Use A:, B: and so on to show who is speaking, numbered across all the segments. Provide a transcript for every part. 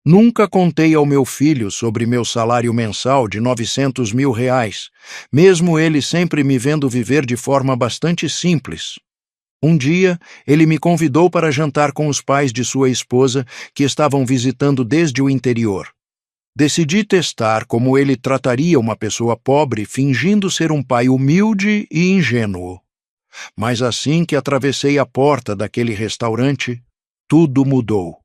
A: Nunca contei ao meu filho sobre meu salário mensal de R$ 900.000, mesmo ele sempre me vendo viver de forma bastante simples. Um dia, ele me convidou para jantar com os pais de sua esposa, que estavam visitando desde o interior. Decidi testar como ele trataria uma pessoa pobre, fingindo ser um pai humilde e ingênuo. Mas assim que atravessei a porta daquele restaurante, tudo mudou.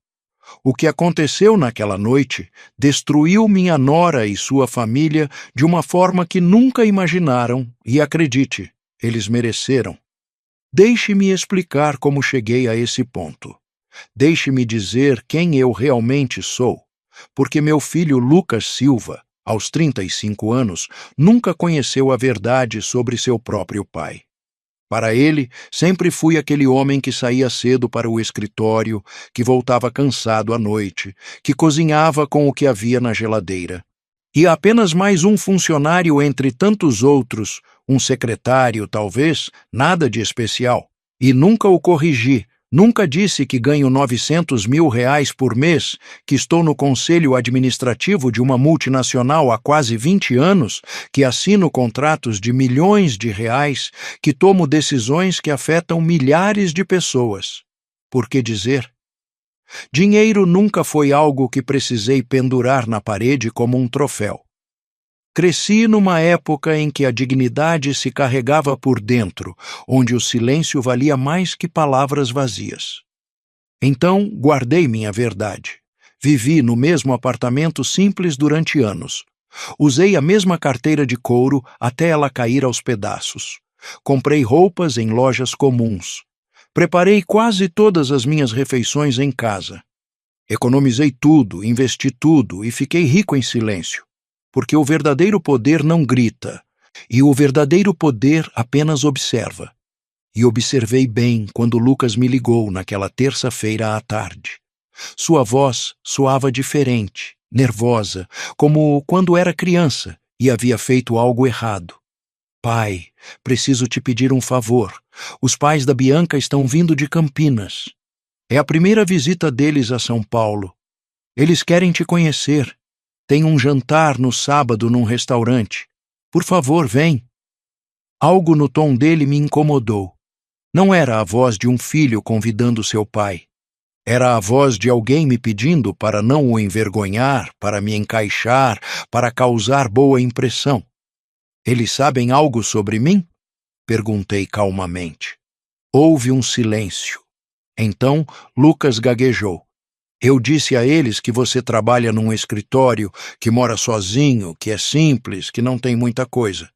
A: O que aconteceu naquela noite destruiu minha nora e sua família de uma forma que nunca imaginaram, e acredite, eles mereceram. Deixe-me explicar como cheguei a esse ponto. Deixe-me dizer quem eu realmente sou, porque meu filho Lucas Silva, aos 35 anos, nunca conheceu a verdade sobre seu próprio pai. Para ele, sempre fui aquele homem que saía cedo para o escritório, que voltava cansado à noite, que cozinhava com o que havia na geladeira. E apenas mais um funcionário entre tantos outros, um secretário, talvez, nada de especial. E nunca o corrigi, nunca disse que ganho R$ 900.000 por mês, que estou no conselho administrativo de uma multinacional há quase 20 anos, que assino contratos de milhões de reais, que tomo decisões que afetam milhares de pessoas. Por que dizer? Dinheiro nunca foi algo que precisei pendurar na parede como um troféu. Cresci numa época em que a dignidade se carregava por dentro, onde o silêncio valia mais que palavras vazias. Então, guardei minha verdade. Vivi no mesmo apartamento simples durante anos. Usei a mesma carteira de couro até ela cair aos pedaços. Comprei roupas em lojas comuns. Preparei quase todas as minhas refeições em casa. Economizei tudo, investi tudo e fiquei rico em silêncio. Porque o verdadeiro poder não grita, e o verdadeiro poder apenas observa. E observei bem quando Lucas me ligou naquela terça-feira à tarde. Sua voz soava diferente, nervosa, como quando era criança e havia feito algo errado. Pai, preciso te pedir um favor. Os pais da Bianca estão vindo de Campinas. É a primeira visita deles a São Paulo. Eles querem te conhecer. Tem um jantar no sábado num restaurante. Por favor, vem. Algo no tom dele me incomodou. Não era a voz de um filho convidando seu pai. Era a voz de alguém me pedindo para não o envergonhar, para me encaixar, para causar boa impressão. Eles sabem algo sobre mim? Perguntei calmamente. Houve um silêncio. Então, Lucas gaguejou. Eu disse a eles que você trabalha num escritório, que mora sozinho, que é simples, que não tem muita coisa.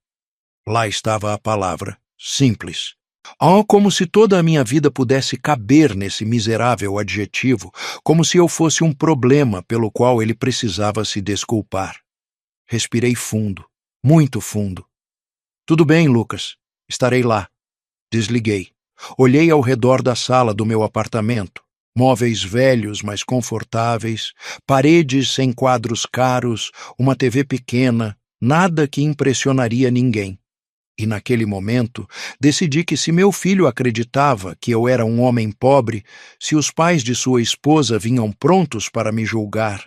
A: Lá estava a palavra, simples. Oh, como se toda a minha vida pudesse caber nesse miserável adjetivo, como se eu fosse um problema pelo qual ele precisava se desculpar. Respirei fundo, muito fundo. Tudo bem, Lucas, estarei lá. Desliguei. Olhei ao redor da sala do meu apartamento. Móveis velhos, mas confortáveis, paredes sem quadros caros, uma TV pequena, nada que impressionaria ninguém. E naquele momento, decidi que se meu filho acreditava que eu era um homem pobre, se os pais de sua esposa vinham prontos para me julgar,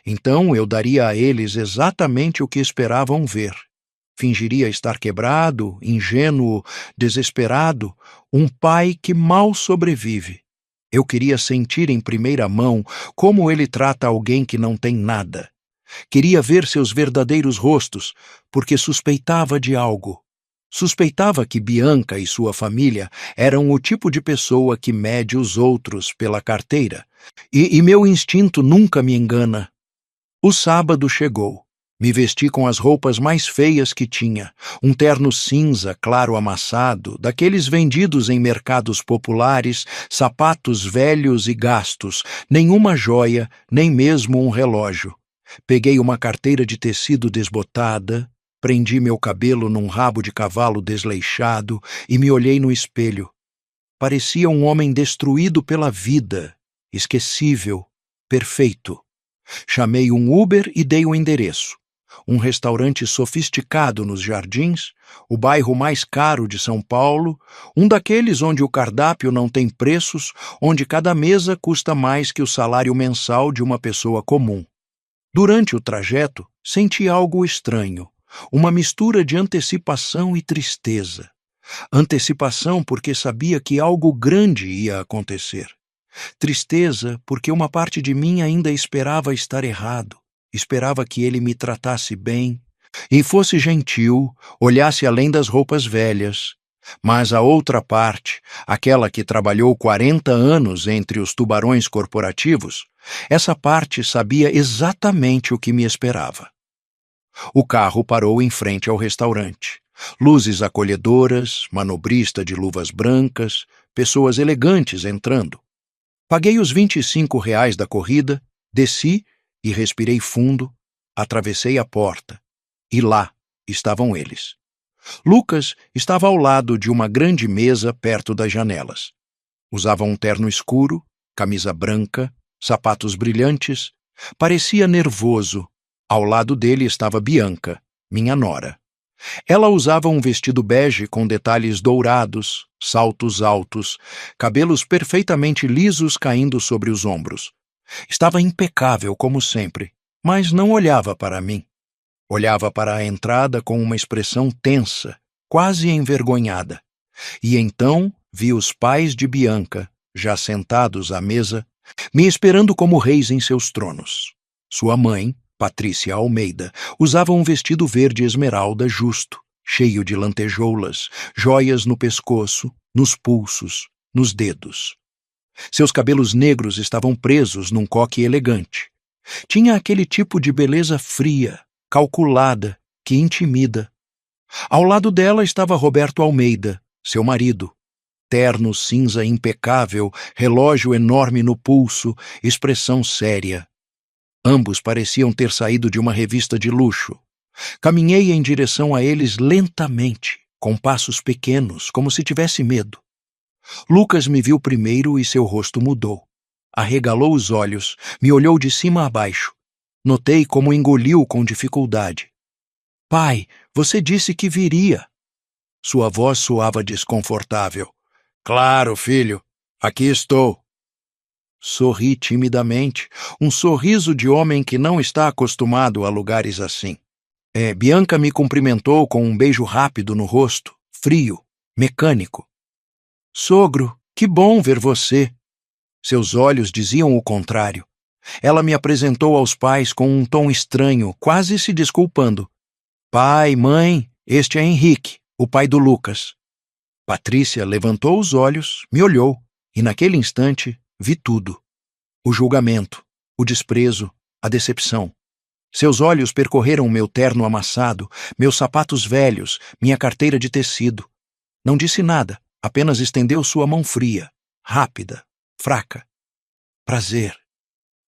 A: então eu daria a eles exatamente o que esperavam ver. Fingiria estar quebrado, ingênuo, desesperado, um pai que mal sobrevive. Eu queria sentir em primeira mão como ele trata alguém que não tem nada. Queria ver seus verdadeiros rostos, porque suspeitava de algo. Suspeitava que Bianca e sua família eram o tipo de pessoa que mede os outros pela carteira. E meu instinto nunca me engana. O sábado chegou. Me vesti com as roupas mais feias que tinha, um terno cinza claro amassado, daqueles vendidos em mercados populares, sapatos velhos e gastos, nenhuma joia, nem mesmo um relógio. Peguei uma carteira de tecido desbotada, prendi meu cabelo num rabo de cavalo desleixado e me olhei no espelho. Parecia um homem destruído pela vida, esquecível, perfeito. Chamei um Uber e dei o endereço. um restaurante sofisticado nos Jardins, o bairro mais caro de São Paulo, um daqueles onde o cardápio não tem preços, onde cada mesa custa mais que o salário mensal de uma pessoa comum. Durante o trajeto, senti algo estranho, uma mistura de antecipação e tristeza. Antecipação porque sabia que algo grande ia acontecer. Tristeza porque uma parte de mim ainda esperava estar errado, esperava que ele me tratasse bem e fosse gentil, olhasse além das roupas velhas. Mas a outra parte, aquela que trabalhou 40 anos entre os tubarões corporativos, essa parte sabia exatamente o que me esperava. O carro parou em frente ao restaurante. Luzes acolhedoras, manobrista de luvas brancas, pessoas elegantes entrando. Paguei os R$ 25 da corrida, desci e respirei fundo, atravessei a porta. E lá estavam eles. Lucas estava ao lado de uma grande mesa perto das janelas. Usava um terno escuro, camisa branca, sapatos brilhantes. Parecia nervoso. Ao lado dele estava Bianca, minha nora. Ela usava um vestido bege com detalhes dourados, saltos altos, cabelos perfeitamente lisos caindo sobre os ombros. Estava impecável como sempre, mas não olhava para mim. Olhava para a entrada com uma expressão tensa, quase envergonhada. E então vi os pais de Bianca, já sentados à mesa, me esperando como reis em seus tronos. Sua mãe, Patrícia Almeida, usava um vestido verde esmeralda justo, cheio de lantejoulas, joias no pescoço, nos pulsos, nos dedos. Seus cabelos negros estavam presos num coque elegante. Tinha aquele tipo de beleza fria, calculada, que intimida. Ao lado dela estava Roberto Almeida, seu marido. Terno cinza impecável, relógio enorme no pulso, expressão séria. Ambos pareciam ter saído de uma revista de luxo. Caminhei em direção a eles lentamente, com passos pequenos, como se tivesse medo. Lucas me viu primeiro e seu rosto mudou. Arregalou os olhos, me olhou de cima a baixo. Notei como engoliu com dificuldade. Pai, você disse que viria. Sua voz soava desconfortável. Claro, filho, aqui estou. Sorri timidamente, um sorriso de homem que não está acostumado a lugares assim. Bianca me cumprimentou com um beijo rápido no rosto, frio, mecânico. Sogro, que bom ver você. Seus olhos diziam o contrário. Ela me apresentou aos pais com um tom estranho, quase se desculpando. Pai, mãe, este é Henrique, o pai do Lucas. Patrícia levantou os olhos, me olhou, e naquele instante vi tudo. O julgamento, o desprezo, a decepção. Seus olhos percorreram meu terno amassado, meus sapatos velhos, minha carteira de tecido. Não disse nada, apenas estendeu sua mão fria, rápida, fraca. Prazer.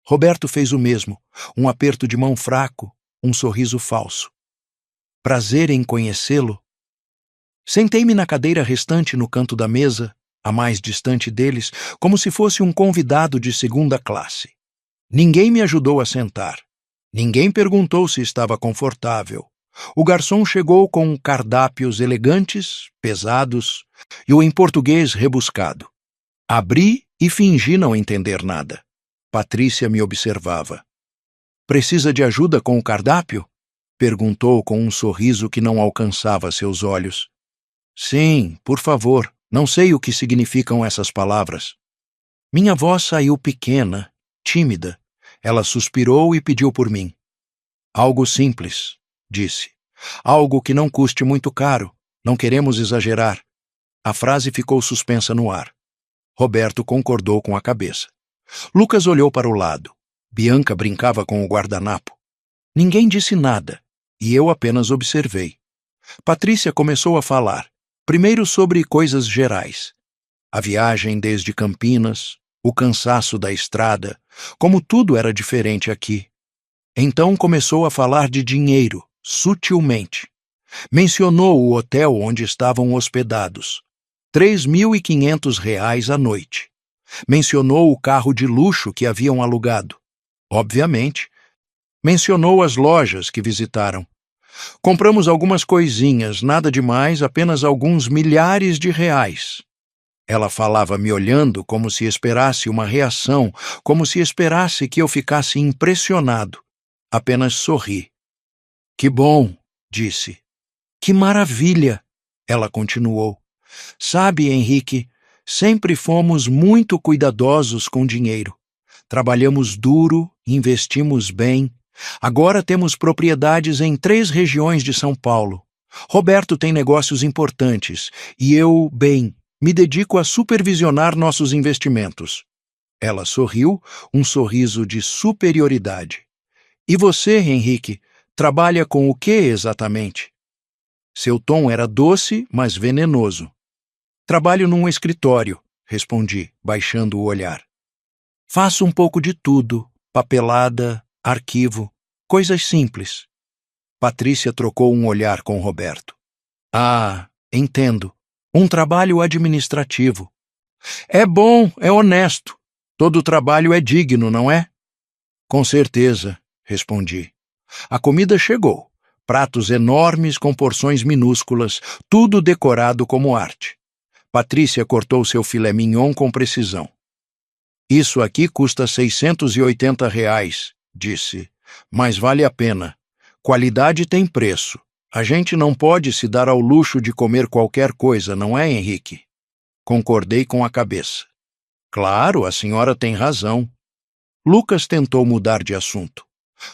A: Roberto fez o mesmo, um aperto de mão fraco, um sorriso falso. Prazer em conhecê-lo? Sentei-me na cadeira restante no canto da mesa, a mais distante deles, como se fosse um convidado de segunda classe. Ninguém me ajudou a sentar. Ninguém perguntou se estava confortável. O garçom chegou com cardápios elegantes, pesados, e o em português rebuscado. Abri e fingi não entender nada. Patrícia me observava. Precisa de ajuda com o cardápio? Perguntou com um sorriso que não alcançava seus olhos. Sim, por favor, não sei o que significam essas palavras. Minha voz saiu pequena, tímida. Ela suspirou e pediu por mim. Algo simples, disse. Algo que não custe muito caro. Não queremos exagerar. A frase ficou suspensa no ar. Roberto concordou com a cabeça. Lucas olhou para o lado. Bianca brincava com o guardanapo. Ninguém disse nada, e eu apenas observei. Patrícia começou a falar, primeiro sobre coisas gerais. A viagem desde Campinas, o cansaço da estrada, como tudo era diferente aqui. Então começou a falar de dinheiro, sutilmente. Mencionou o hotel onde estavam hospedados. R$ 3.500 a noite. Mencionou o carro de luxo que haviam alugado. Obviamente, Mencionou as lojas que visitaram. Compramos algumas coisinhas, nada demais, apenas alguns milhares de reais. Ela falava me olhando como se esperasse uma reação, como se esperasse que eu ficasse impressionado. Apenas sorri. Que bom, disse. Que maravilha, ela continuou. Sabe, Henrique, sempre fomos muito cuidadosos com dinheiro. Trabalhamos duro, investimos bem. Agora temos propriedades em 3 regiões de São Paulo. Roberto tem negócios importantes e eu, bem, me dedico a supervisionar nossos investimentos. Ela sorriu, um sorriso de superioridade. E você, Henrique, trabalha com o que exatamente? Seu tom era doce, mas venenoso. Trabalho num escritório, respondi, baixando o olhar. Faço um pouco de tudo, papelada, arquivo, coisas simples. Patrícia trocou um olhar com Roberto. Ah, entendo. Um trabalho administrativo. É bom, é honesto. Todo trabalho é digno, não é? Com certeza, respondi. A comida chegou. Pratos enormes com porções minúsculas, tudo decorado como arte. Patrícia cortou seu filé mignon com precisão. Isso aqui custa R$ 680, disse. Mas vale a pena. Qualidade tem preço. A gente não pode se dar ao luxo de comer qualquer coisa, não é, Henrique? Concordei com a cabeça. Claro, a senhora tem razão. Lucas tentou mudar de assunto.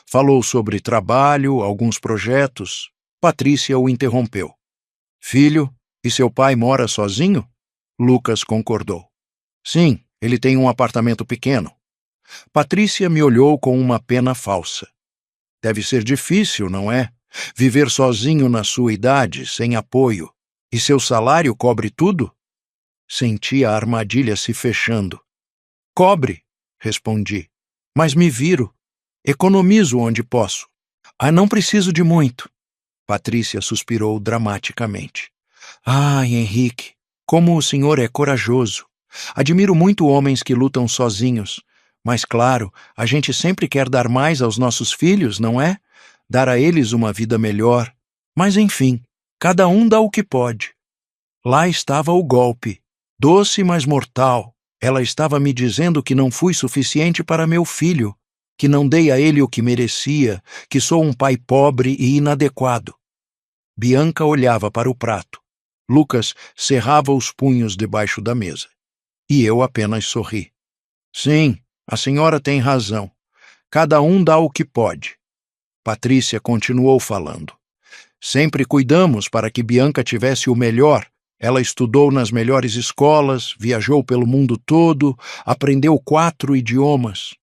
A: Falou sobre trabalho, alguns projetos. Patrícia o interrompeu. Filho, e seu pai mora sozinho? Lucas concordou. Sim, ele tem um apartamento pequeno. Patrícia me olhou com uma pena falsa. Deve ser difícil, não é? Viver sozinho na sua idade, sem apoio. E seu salário cobre tudo? Senti a armadilha se fechando. Cobre, respondi. Mas me viro. Economizo onde posso. Ah, não preciso de muito. Patrícia suspirou dramaticamente. Ai, Henrique, como o senhor é corajoso. Admiro muito homens que lutam sozinhos. Mas, claro, a gente sempre quer dar mais aos nossos filhos, não é? Dar a eles uma vida melhor. Mas, enfim, cada um dá o que pode. Lá estava o golpe. Doce, mas mortal. Ela estava me dizendo que não fui suficiente para meu filho, que não dei a ele o que merecia, que sou um pai pobre e inadequado. Bianca olhava para o prato. Lucas cerrava os punhos debaixo da mesa. E eu apenas sorri. Sim, a senhora tem razão. Cada um dá o que pode. Patrícia continuou falando. Sempre cuidamos para que Bianca tivesse o melhor. Ela estudou nas melhores escolas, viajou pelo mundo todo, aprendeu 4 idiomas.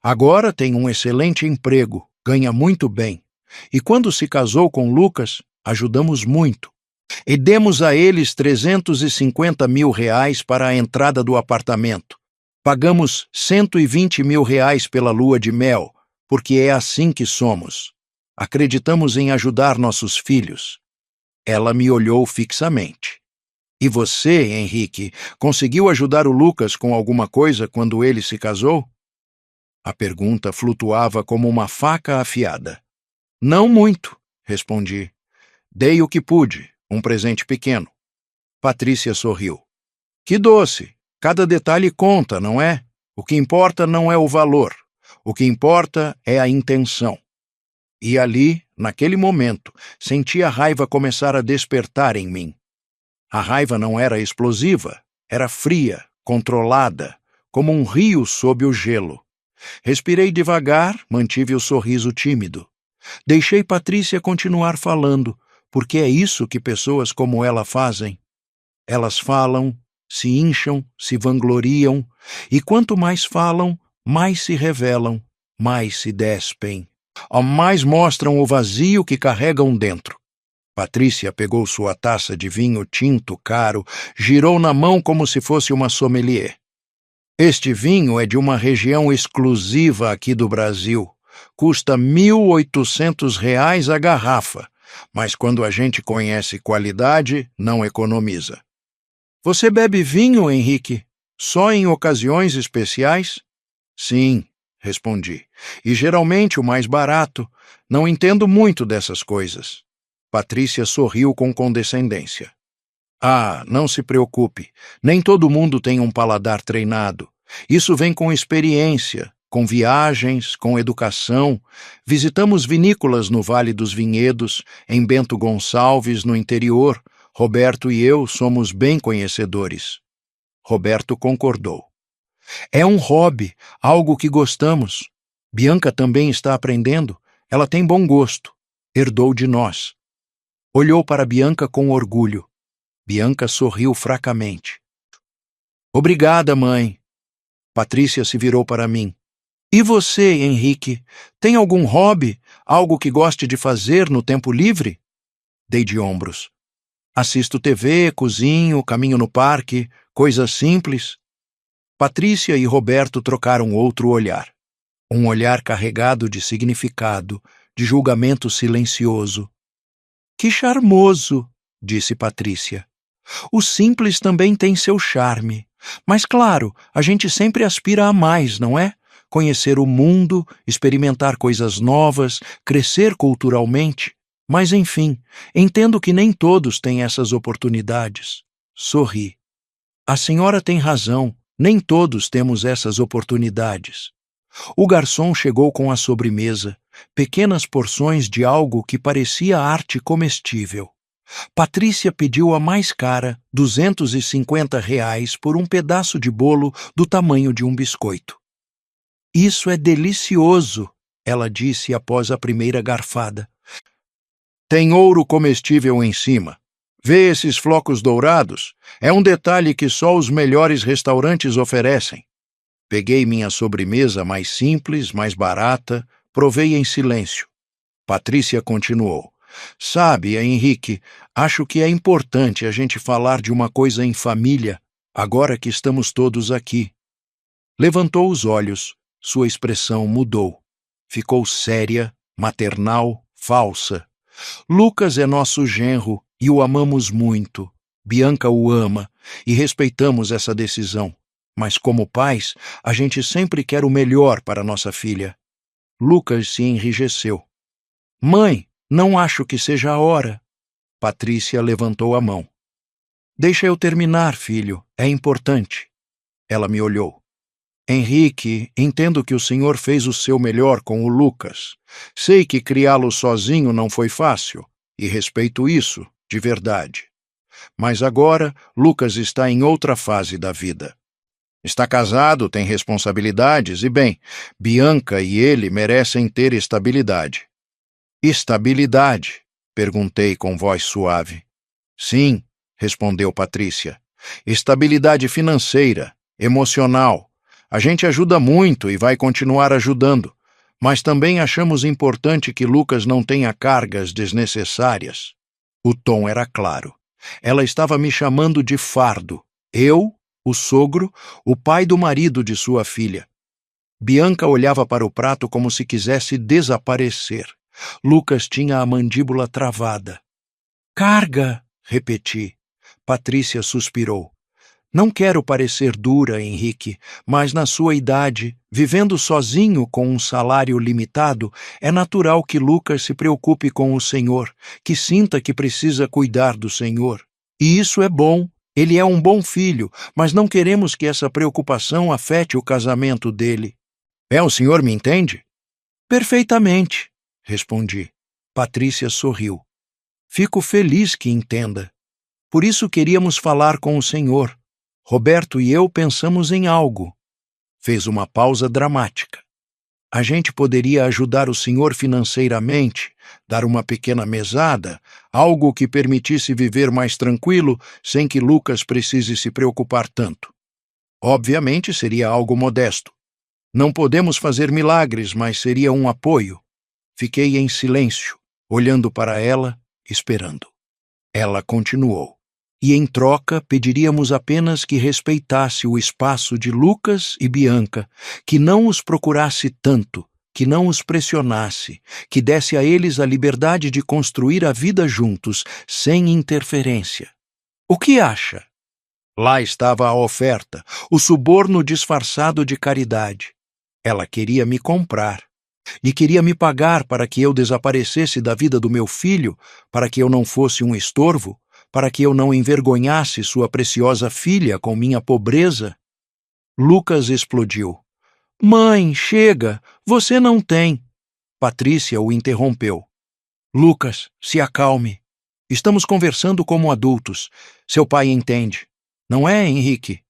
A: Agora tem um excelente emprego, ganha muito bem. E quando se casou com Lucas, ajudamos muito. E demos a eles R$ 350 mil para a entrada do apartamento. Pagamos R$ 120 mil pela lua de mel, porque é assim que somos. Acreditamos em ajudar nossos filhos. Ela me olhou fixamente. E você, Henrique, conseguiu ajudar o Lucas com alguma coisa quando ele se casou? A pergunta flutuava como uma faca afiada. Não muito, respondi. Dei o que pude, um presente pequeno. Patrícia sorriu. Que doce! Cada detalhe conta, não é? O que importa não é o valor. O que importa é a intenção. E ali, naquele momento, senti a raiva começar a despertar em mim. A raiva não era explosiva, era fria, controlada, como um rio sob o gelo. Respirei devagar, mantive o sorriso tímido. Deixei Patrícia continuar falando, porque é isso que pessoas como ela fazem. Elas falam, se incham, se vangloriam, e quanto mais falam, mais se revelam, mais se despem. Mais mostram o vazio que carregam dentro. Patrícia pegou sua taça de vinho tinto caro, girou na mão como se fosse uma sommelier. Este vinho é de uma região exclusiva aqui do Brasil. Custa R$ 1.800 a garrafa, mas quando a gente conhece qualidade, não economiza. Você bebe vinho, Henrique? Só em ocasiões especiais? Sim, respondi. E geralmente o mais barato. Não entendo muito dessas coisas. Patrícia sorriu com condescendência. Ah, não se preocupe. Nem todo mundo tem um paladar treinado. Isso vem com experiência, com viagens, com educação. Visitamos vinícolas no Vale dos Vinhedos, em Bento Gonçalves, no interior. Roberto e eu somos bem conhecedores. Roberto concordou. É um hobby, algo que gostamos. Bianca também está aprendendo. Ela tem bom gosto. Herdou de nós. Olhou para Bianca com orgulho. Bianca sorriu fracamente. Obrigada, mãe. Patrícia se virou para mim. E você, Henrique, tem algum hobby, algo que goste de fazer no tempo livre? Dei de ombros. Assisto TV, cozinho, caminho no parque, coisas simples. Patrícia e Roberto trocaram outro olhar. Um olhar carregado de significado, de julgamento silencioso. Que charmoso, disse Patrícia. O simples também tem seu charme. Mas, claro, a gente sempre aspira a mais, não é? Conhecer o mundo, experimentar coisas novas, crescer culturalmente. Mas, enfim, entendo que nem todos têm essas oportunidades. Sorri. A senhora tem razão, nem todos temos essas oportunidades. O garçom chegou com a sobremesa, pequenas porções de algo que parecia arte comestível. Patrícia pediu a mais cara, R$ 250 por um pedaço de bolo do tamanho de um biscoito. Isso é delicioso, ela disse após a primeira garfada. Tem ouro comestível em cima. Vê esses flocos dourados? É um detalhe que só os melhores restaurantes oferecem. Peguei minha sobremesa mais simples, mais barata, provei em silêncio. Patrícia continuou. Sabe, Henrique, acho que é importante a gente falar de uma coisa em família, agora que estamos todos aqui. Levantou os olhos, sua expressão mudou. Ficou séria, maternal, falsa. Lucas é nosso genro e o amamos muito. Bianca o ama e respeitamos essa decisão. Mas como pais, a gente sempre quer o melhor para nossa filha. Lucas se enrijeceu. Mãe, não acho que seja a hora. Patrícia levantou a mão. Deixa eu terminar, filho. É importante. Ela me olhou. Henrique, entendo que o senhor fez o seu melhor com o Lucas. Sei que criá-lo sozinho não foi fácil, e respeito isso, de verdade. Mas agora, Lucas está em outra fase da vida. Está casado, tem responsabilidades e, bem, Bianca e ele merecem ter estabilidade. Estabilidade? Perguntei com voz suave. Sim, respondeu Patrícia. Estabilidade financeira, emocional. A gente ajuda muito e vai continuar ajudando, mas também achamos importante que Lucas não tenha cargas desnecessárias. O tom era claro. Ela estava me chamando de fardo. Eu, o sogro, o pai do marido de sua filha. Bianca olhava para o prato como se quisesse desaparecer. Lucas tinha a mandíbula travada. Carga, repeti. Patrícia suspirou. Não quero parecer dura, Henrique, mas na sua idade, vivendo sozinho com um salário limitado, é natural que Lucas se preocupe com o Senhor, que sinta que precisa cuidar do Senhor. E isso é bom. Ele é um bom filho, mas não queremos que essa preocupação afete o casamento dele. O senhor me entende? Perfeitamente, respondi. Patrícia sorriu. Fico feliz que entenda. Por isso queríamos falar com o senhor. Roberto e eu pensamos em algo. Fez uma pausa dramática. A gente poderia ajudar o senhor financeiramente, dar uma pequena mesada, algo que permitisse viver mais tranquilo, sem que Lucas precise se preocupar tanto. Obviamente seria algo modesto. Não podemos fazer milagres, mas seria um apoio. Fiquei em silêncio, olhando para ela, esperando. Ela continuou. E em troca pediríamos apenas que respeitasse o espaço de Lucas e Bianca, que não os procurasse tanto, que não os pressionasse, que desse a eles a liberdade de construir a vida juntos, sem interferência. O que acha? Lá estava a oferta, o suborno disfarçado de caridade. Ela queria me comprar. E queria me pagar para que eu desaparecesse da vida do meu filho, para que eu não fosse um estorvo, para que eu não envergonhasse sua preciosa filha com minha pobreza. Lucas explodiu. Mãe, chega! Você não tem. Patrícia o interrompeu. Lucas, se acalme. Estamos conversando como adultos. Seu pai entende. Não é, Henrique?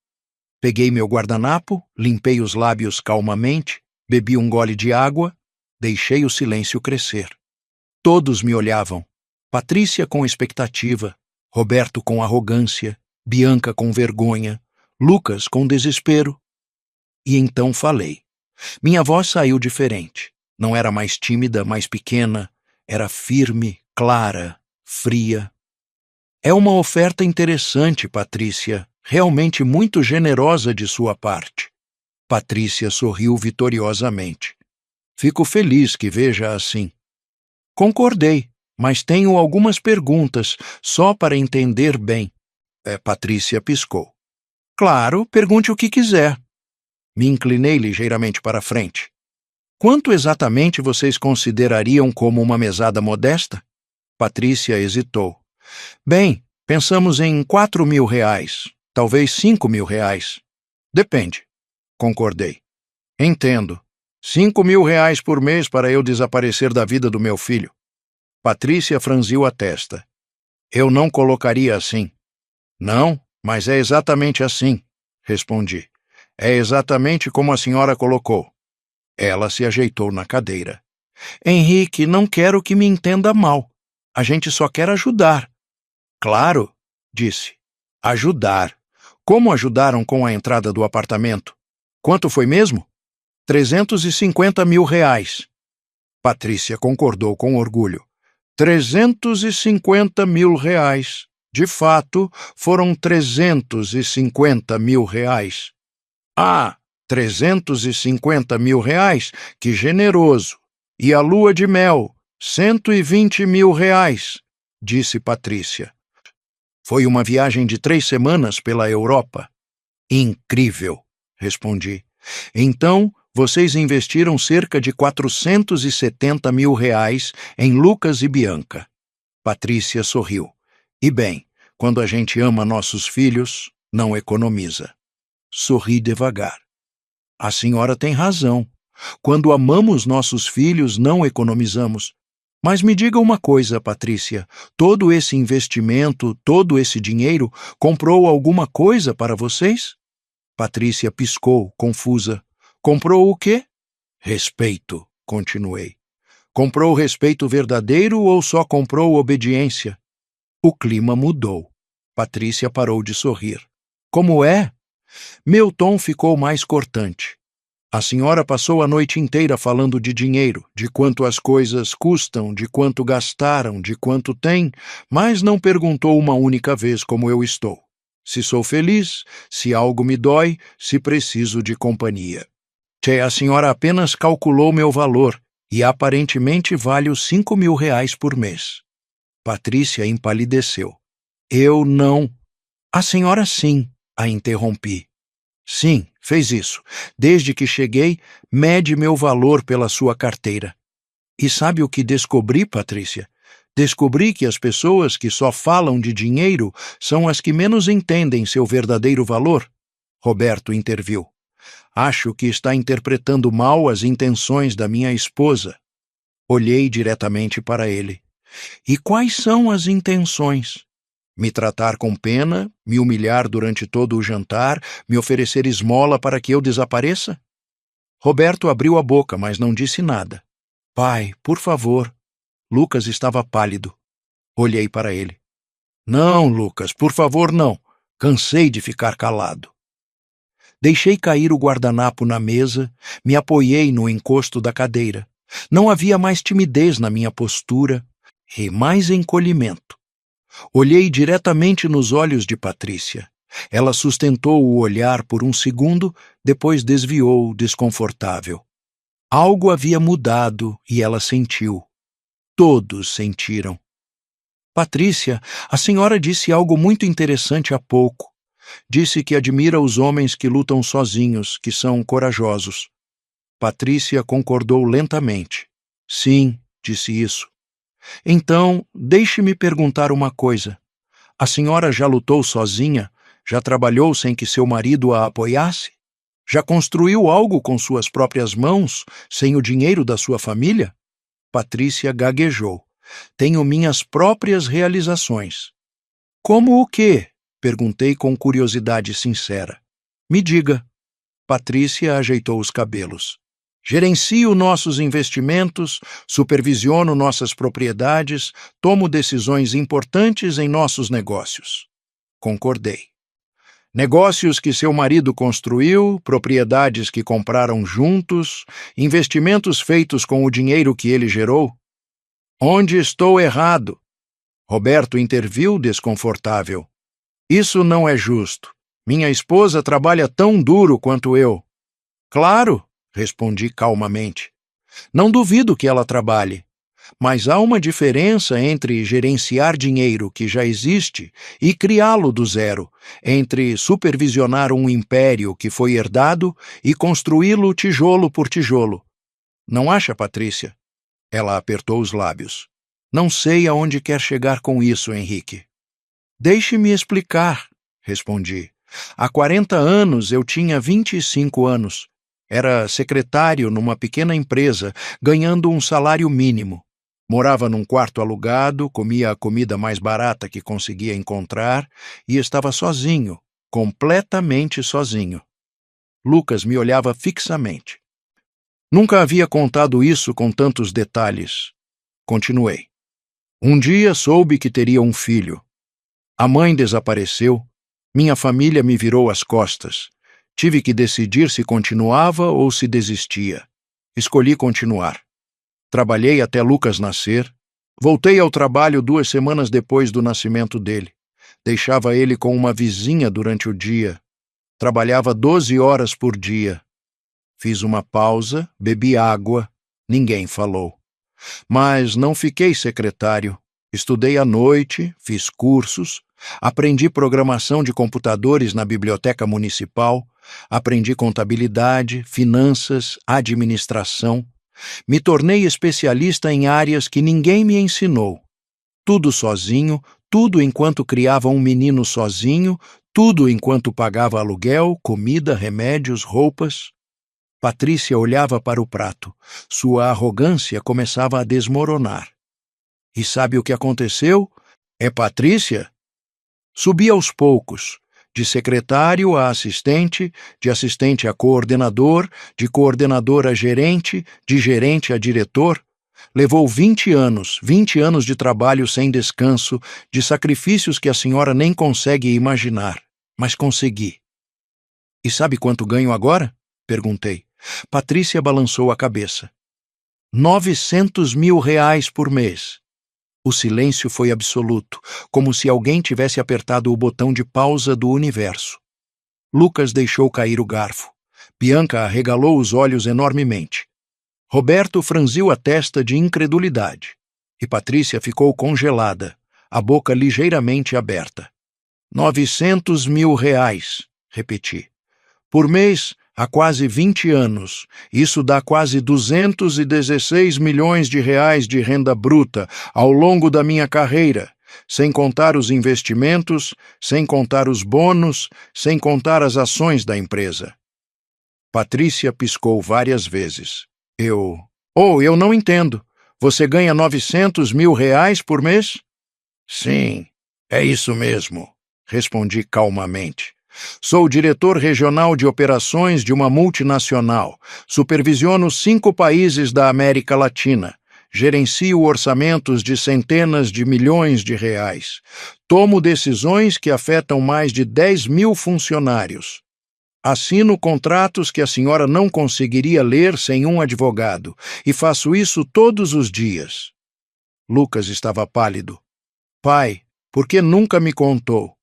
A: Peguei meu guardanapo, limpei os lábios calmamente, bebi um gole de água, deixei o silêncio crescer. Todos me olhavam. Patrícia com expectativa, Roberto com arrogância, Bianca com vergonha, Lucas com desespero. E então falei. Minha voz saiu diferente. Não era mais tímida, mais pequena. Era firme, clara, fria. É uma oferta interessante, Patrícia. Realmente muito generosa de sua parte. Patrícia sorriu vitoriosamente. Fico feliz que veja assim. Concordei, mas tenho algumas perguntas, só para entender bem. Patrícia piscou. Claro, pergunte o que quiser. Me inclinei ligeiramente para a frente. Quanto exatamente vocês considerariam como uma mesada modesta? Patrícia hesitou. Bem, pensamos em R$ 4.000, talvez R$ 5.000. Depende. Concordei. Entendo. R$ 5.000 por mês para eu desaparecer da vida do meu filho. Patrícia franziu a testa. Eu não colocaria assim. Não, mas é exatamente assim, respondi. É exatamente como a senhora colocou. Ela se ajeitou na cadeira. Henrique, não quero que me entenda mal. A gente só quer ajudar. Claro, disse. Ajudar. Como ajudaram com a entrada do apartamento? Quanto foi mesmo? R$ 350.000. Patrícia concordou com orgulho. R$ 350.000. De fato, foram R$ 350.000. Ah, R$ 350.000? Que generoso! E a lua de mel? R$ 120.000, disse Patrícia. Foi uma viagem de 3 semanas pela Europa. Incrível, respondi. Então, vocês investiram cerca de R$ 470.000 em Lucas e Bianca. Patrícia sorriu. E bem, quando a gente ama nossos filhos, não economiza. Sorri devagar. A senhora tem razão. Quando amamos nossos filhos, não economizamos. Mas me diga uma coisa, Patrícia. Todo esse investimento, todo esse dinheiro, comprou alguma coisa para vocês? Patrícia piscou, confusa. Comprou o quê? Respeito, continuei. Comprou respeito verdadeiro ou só comprou obediência? O clima mudou. Patrícia parou de sorrir. Como é? Meu tom ficou mais cortante. A senhora passou a noite inteira falando de dinheiro, de quanto as coisas custam, de quanto gastaram, de quanto tem, mas não perguntou uma única vez como eu estou. Se sou feliz, se algo me dói, se preciso de companhia. A senhora apenas calculou meu valor e aparentemente vale os R$ 5.000 por mês. Patrícia empalideceu. Eu não. A senhora sim, a interrompi. Sim, fez isso. Desde que cheguei, mede meu valor pela sua carteira. E sabe o que descobri, Patrícia? Descobri que as pessoas que só falam de dinheiro são as que menos entendem seu verdadeiro valor. Roberto interviu. Acho que está interpretando mal as intenções da minha esposa. Olhei diretamente para ele. E quais são as intenções? Me tratar com pena, me humilhar durante todo o jantar, me oferecer esmola para que eu desapareça? Roberto abriu a boca, mas não disse nada. Pai, por favor. Lucas estava pálido. Olhei para ele. Não, Lucas, por favor, não. Cansei de ficar calado. Deixei cair o guardanapo na mesa, me apoiei no encosto da cadeira. Não havia mais timidez na minha postura e mais encolhimento. Olhei diretamente nos olhos de Patrícia. Ela sustentou o olhar por um segundo, depois desviou, desconfortável. Algo havia mudado e ela sentiu. Todos sentiram. Patrícia, a senhora disse algo muito interessante há pouco. Disse que admira os homens que lutam sozinhos, que são corajosos. Patrícia concordou lentamente. Sim, disse isso. Então, deixe-me perguntar uma coisa. A senhora já lutou sozinha? Já trabalhou sem que seu marido a apoiasse? Já construiu algo com suas próprias mãos, sem o dinheiro da sua família? Patrícia gaguejou. Tenho minhas próprias realizações. Como o quê? Perguntei com curiosidade sincera. Me diga. Patrícia ajeitou os cabelos. Gerencio nossos investimentos, supervisiono nossas propriedades, tomo decisões importantes em nossos negócios. Concordei. Negócios que seu marido construiu, propriedades que compraram juntos, investimentos feitos com o dinheiro que ele gerou? Onde estou errado? Roberto interviu desconfortável. Isso não é justo. Minha esposa trabalha tão duro quanto eu. Claro, respondi calmamente. Não duvido que ela trabalhe. Mas há uma diferença entre gerenciar dinheiro que já existe e criá-lo do zero, entre supervisionar um império que foi herdado e construí-lo tijolo por tijolo. Não acha, Patrícia? Ela apertou os lábios. Não sei aonde quer chegar com isso, Henrique. Deixe-me explicar, respondi. Há 40 anos eu tinha 25 anos. Era secretário numa pequena empresa, ganhando um salário mínimo. Morava num quarto alugado, comia a comida mais barata que conseguia encontrar e estava sozinho, completamente sozinho. Lucas me olhava fixamente. Nunca havia contado isso com tantos detalhes. Continuei. Um dia soube que teria um filho. A mãe desapareceu. Minha família me virou as costas. Tive que decidir se continuava ou se desistia. Escolhi continuar. Trabalhei até Lucas nascer. Voltei ao trabalho 2 semanas depois do nascimento dele. Deixava ele com uma vizinha durante o dia. Trabalhava 12 horas por dia. Fiz uma pausa, bebi água. Ninguém falou. Mas não fiquei secretário. Estudei à noite, fiz cursos, aprendi programação de computadores na biblioteca municipal, aprendi contabilidade, finanças, administração. Me tornei especialista em áreas que ninguém me ensinou. Tudo sozinho, tudo enquanto criava um menino sozinho, tudo enquanto pagava aluguel, comida, remédios, roupas. Patrícia olhava para o prato. Sua arrogância começava a desmoronar. E sabe o que aconteceu? É Patrícia? Subi aos poucos, de secretário a assistente, de assistente a coordenador, de coordenador a gerente, de gerente a diretor. Levou 20 anos de trabalho sem descanso, de sacrifícios que a senhora nem consegue imaginar. Mas consegui. E sabe quanto ganho agora? Perguntei. Patrícia balançou a cabeça. 900 mil reais por mês. O silêncio foi absoluto, como se alguém tivesse apertado o botão de pausa do universo. Lucas deixou cair o garfo. Bianca arregalou os olhos enormemente. Roberto franziu a testa de incredulidade. E Patrícia ficou congelada, a boca ligeiramente aberta. 900 mil reais, repeti. Por mês, há quase 20 anos. Isso dá quase 216 milhões de reais de renda bruta ao longo da minha carreira, sem contar os investimentos, sem contar os bônus, sem contar as ações da empresa. Patrícia piscou várias vezes. Eu não entendo. Você ganha 900 mil reais por mês? Sim, é isso mesmo, respondi calmamente. Sou diretor regional de operações de uma multinacional. Supervisiono 5 países da América Latina. Gerencio orçamentos de centenas de milhões de reais. Tomo decisões que afetam mais de 10 mil funcionários. Assino contratos que a senhora não conseguiria ler sem um advogado. E faço isso todos os dias. Lucas estava pálido. Pai, por que nunca me contou?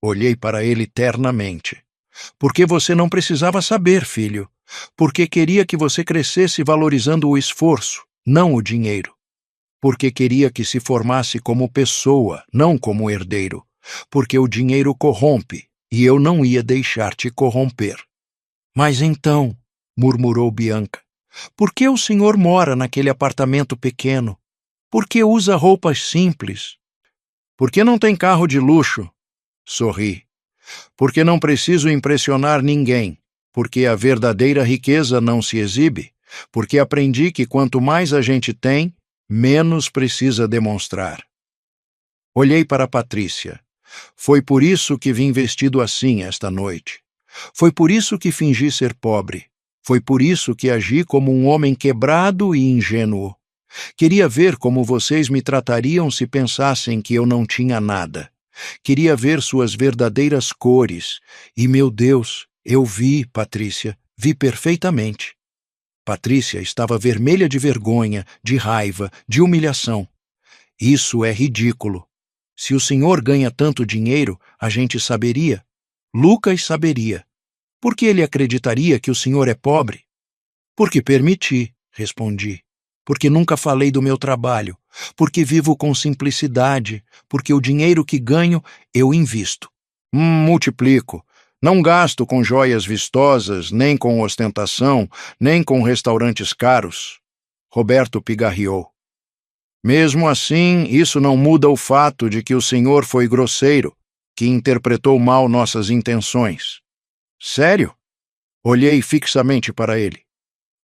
A: Olhei para ele ternamente. Porque você não precisava saber, filho. Porque queria que você crescesse valorizando o esforço, não o dinheiro. Porque queria que se formasse como pessoa, não como herdeiro. Porque o dinheiro corrompe, e eu não ia deixar te corromper. Mas então, murmurou Bianca, Por que o senhor mora naquele apartamento pequeno? Por que usa roupas simples? Por que não tem carro de luxo? Sorri. Porque não preciso impressionar ninguém. Porque a verdadeira riqueza não se exibe. Porque aprendi que quanto mais a gente tem, menos precisa demonstrar. Olhei para Patrícia. Foi por isso que vim vestido assim esta noite. Foi por isso que fingi ser pobre. Foi por isso que agi como um homem quebrado e ingênuo. Queria ver como vocês me tratariam se pensassem que eu não tinha nada. Queria ver suas verdadeiras cores. E, meu Deus, eu vi, Patrícia, vi perfeitamente. Patrícia estava vermelha de vergonha, de raiva, de humilhação. Isso é ridículo. Se o senhor ganha tanto dinheiro, a gente saberia. Lucas saberia. Por que ele acreditaria que o senhor é pobre? Porque permiti, respondi. Porque nunca falei do meu trabalho. Porque vivo com simplicidade. Porque o dinheiro que ganho, eu invisto. Multiplico. Não gasto com joias vistosas, nem com ostentação, nem com restaurantes caros. Roberto pigarreou. Mesmo assim, isso não muda o fato de que o senhor foi grosseiro, que interpretou mal nossas intenções. Sério? Olhei fixamente para ele.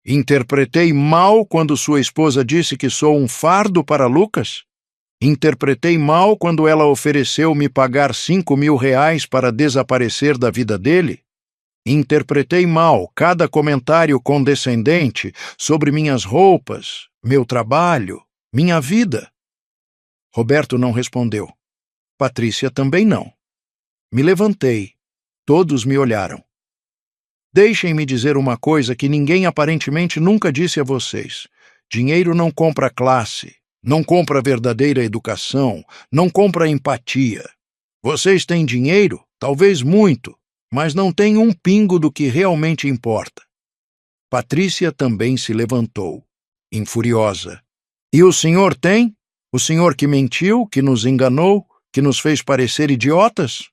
A: Interpretei mal quando sua esposa disse que sou um fardo para Lucas? Interpretei mal quando ela ofereceu me pagar R$ 5.000 para desaparecer da vida dele? Interpretei mal cada comentário condescendente sobre minhas roupas, meu trabalho, minha vida? Roberto não respondeu. Patrícia também não. Me levantei. Todos me olharam. Deixem-me dizer uma coisa que ninguém aparentemente nunca disse a vocês. Dinheiro não compra classe, não compra verdadeira educação, não compra empatia. Vocês têm dinheiro, talvez muito, mas não têm um pingo do que realmente importa. Patrícia também se levantou, infuriosa. E o senhor tem? O senhor que mentiu, que nos enganou, que nos fez parecer idiotas?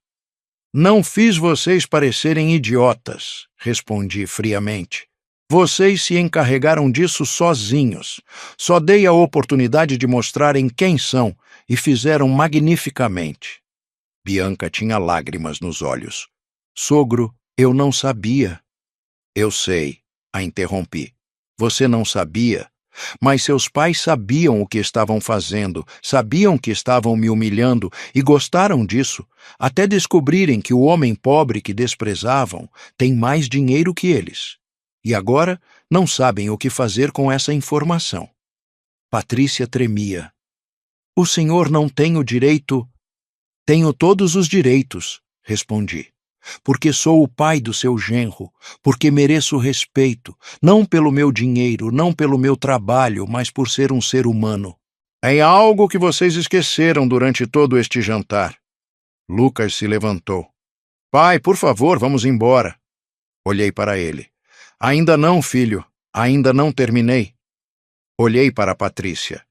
A: Não fiz vocês parecerem idiotas, respondi friamente. Vocês se encarregaram disso sozinhos. Só dei a oportunidade de mostrarem quem são e fizeram magnificamente. Bianca tinha lágrimas nos olhos. Sogro, eu não sabia. Eu sei, a interrompi. Você não sabia? Mas seus pais sabiam o que estavam fazendo, sabiam que estavam me humilhando e gostaram disso, até descobrirem que o homem pobre que desprezavam tem mais dinheiro que eles. E agora não sabem o que fazer com essa informação. Patrícia tremia. O senhor não tem o direito... Tenho todos os direitos, respondi. Porque sou o pai do seu genro, porque mereço respeito, não pelo meu dinheiro, não pelo meu trabalho, mas por ser um ser humano. É algo que vocês esqueceram durante todo este jantar. Lucas se levantou. Pai, por favor, vamos embora. Olhei para ele. Ainda não, filho, ainda não terminei. Olhei para Patrícia.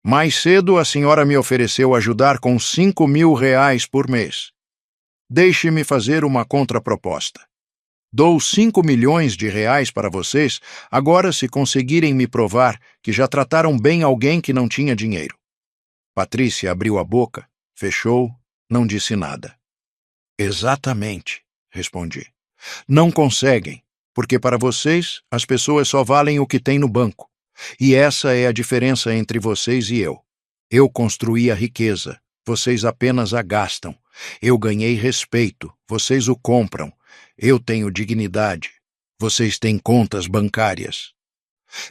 A: Mais cedo a senhora me ofereceu ajudar com R$ 5.000 por mês. Deixe-me fazer uma contraproposta. Dou 5 milhões de reais para vocês, agora se conseguirem me provar que já trataram bem alguém que não tinha dinheiro. Patrícia abriu a boca, fechou, não disse nada. Exatamente, respondi. Não conseguem, porque para vocês as pessoas só valem o que têm no banco. E essa é a diferença entre vocês e eu. Eu construí a riqueza, vocês apenas a gastam. Eu ganhei respeito, vocês o compram. Eu tenho dignidade, vocês têm contas bancárias.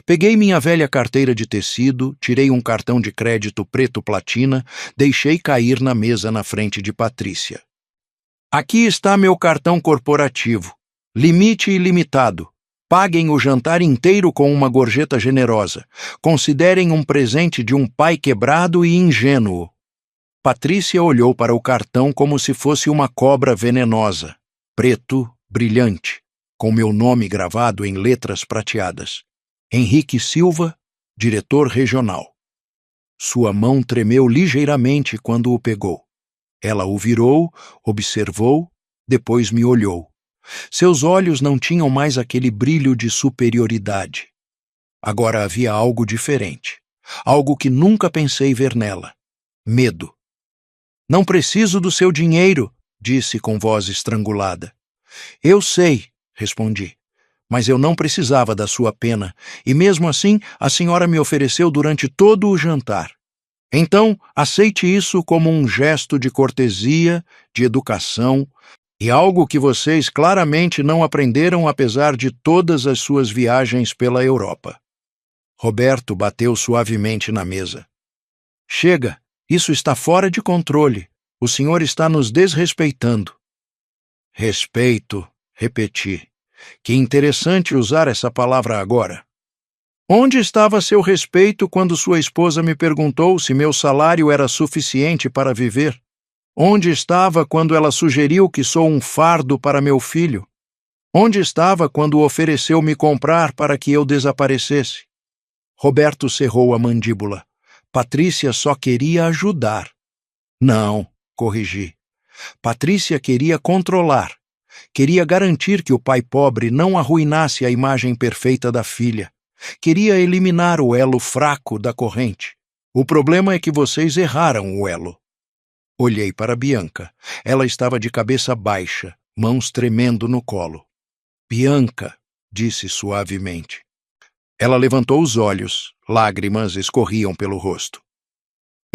A: Peguei minha velha carteira de tecido, tirei um cartão de crédito preto platina, deixei cair na mesa na frente de Patrícia. Aqui está meu cartão corporativo. Limite ilimitado. Paguem o jantar inteiro com uma gorjeta generosa. Considerem um presente de um pai quebrado e ingênuo. Patrícia olhou para o cartão como se fosse uma cobra venenosa, preto, brilhante, com meu nome gravado em letras prateadas. Henrique Silva, diretor regional. Sua mão tremeu ligeiramente quando o pegou. Ela o virou, observou, depois me olhou. Seus olhos não tinham mais aquele brilho de superioridade. Agora havia algo diferente. Algo que nunca pensei ver nela. Medo. Não preciso do seu dinheiro, disse com voz estrangulada. Eu sei, respondi, mas eu não precisava da sua pena, e mesmo assim a senhora me ofereceu durante todo o jantar. Então, aceite isso como um gesto de cortesia, de educação, e algo que vocês claramente não aprenderam apesar de todas as suas viagens pela Europa. Roberto bateu suavemente na mesa. Chega, isso está fora de controle. O senhor está nos desrespeitando. Respeito, repeti. Que interessante usar essa palavra agora. Onde estava seu respeito quando sua esposa me perguntou se meu salário era suficiente para viver? Onde estava quando ela sugeriu que sou um fardo para meu filho? Onde estava quando ofereceu me comprar para que eu desaparecesse? Roberto cerrou a mandíbula. Patrícia só queria ajudar. Não, corrigi. Patrícia queria controlar. Queria garantir que o pai pobre não arruinasse a imagem perfeita da filha. Queria eliminar o elo fraco da corrente. O problema é que vocês erraram o elo. Olhei para Bianca. Ela estava de cabeça baixa, mãos tremendo no colo. Bianca, disse suavemente. Ela levantou os olhos. Lágrimas escorriam pelo rosto.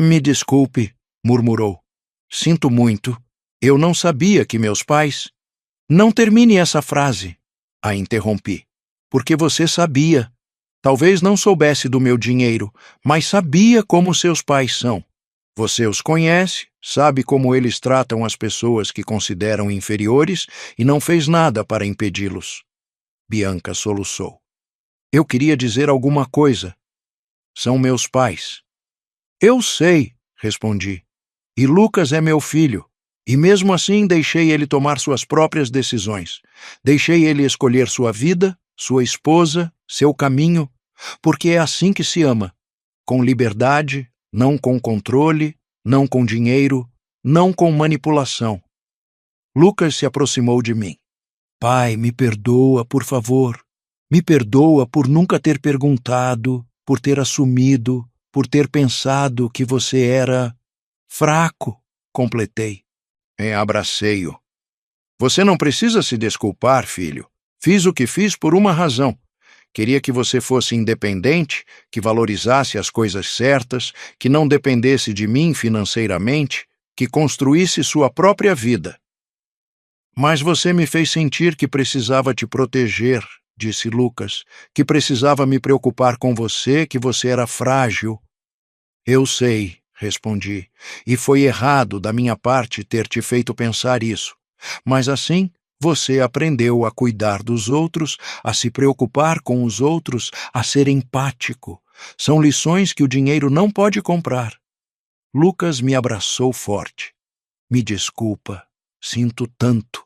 A: Me desculpe, murmurou. Sinto muito. Eu não sabia que meus pais... Não termine essa frase, a interrompi. Porque você sabia. Talvez não soubesse do meu dinheiro, mas sabia como seus pais são. Você os conhece, sabe como eles tratam as pessoas que consideram inferiores e não fez nada para impedi-los. Bianca soluçou. Eu queria dizer alguma coisa. São meus pais. Eu sei, respondi. E Lucas é meu filho. E mesmo assim deixei ele tomar suas próprias decisões. Deixei ele escolher sua vida, sua esposa, seu caminho, porque é assim que se ama. Com liberdade, não com controle, não com dinheiro, não com manipulação. Lucas se aproximou de mim. Pai, me perdoa, por favor. Me perdoa por nunca ter perguntado, por ter assumido, por ter pensado que você era fraco, completei. Abracei-o. Você não precisa se desculpar, filho. Fiz o que fiz por uma razão. Queria que você fosse independente, que valorizasse as coisas certas, que não dependesse de mim financeiramente, que construísse sua própria vida. Mas você me fez sentir que precisava te proteger, disse Lucas, que precisava me preocupar com você, que você era frágil. Eu sei, respondi, e foi errado da minha parte ter te feito pensar isso. Mas assim, você aprendeu a cuidar dos outros, a se preocupar com os outros, a ser empático. São lições que o dinheiro não pode comprar. Lucas me abraçou forte. Me desculpa, sinto tanto.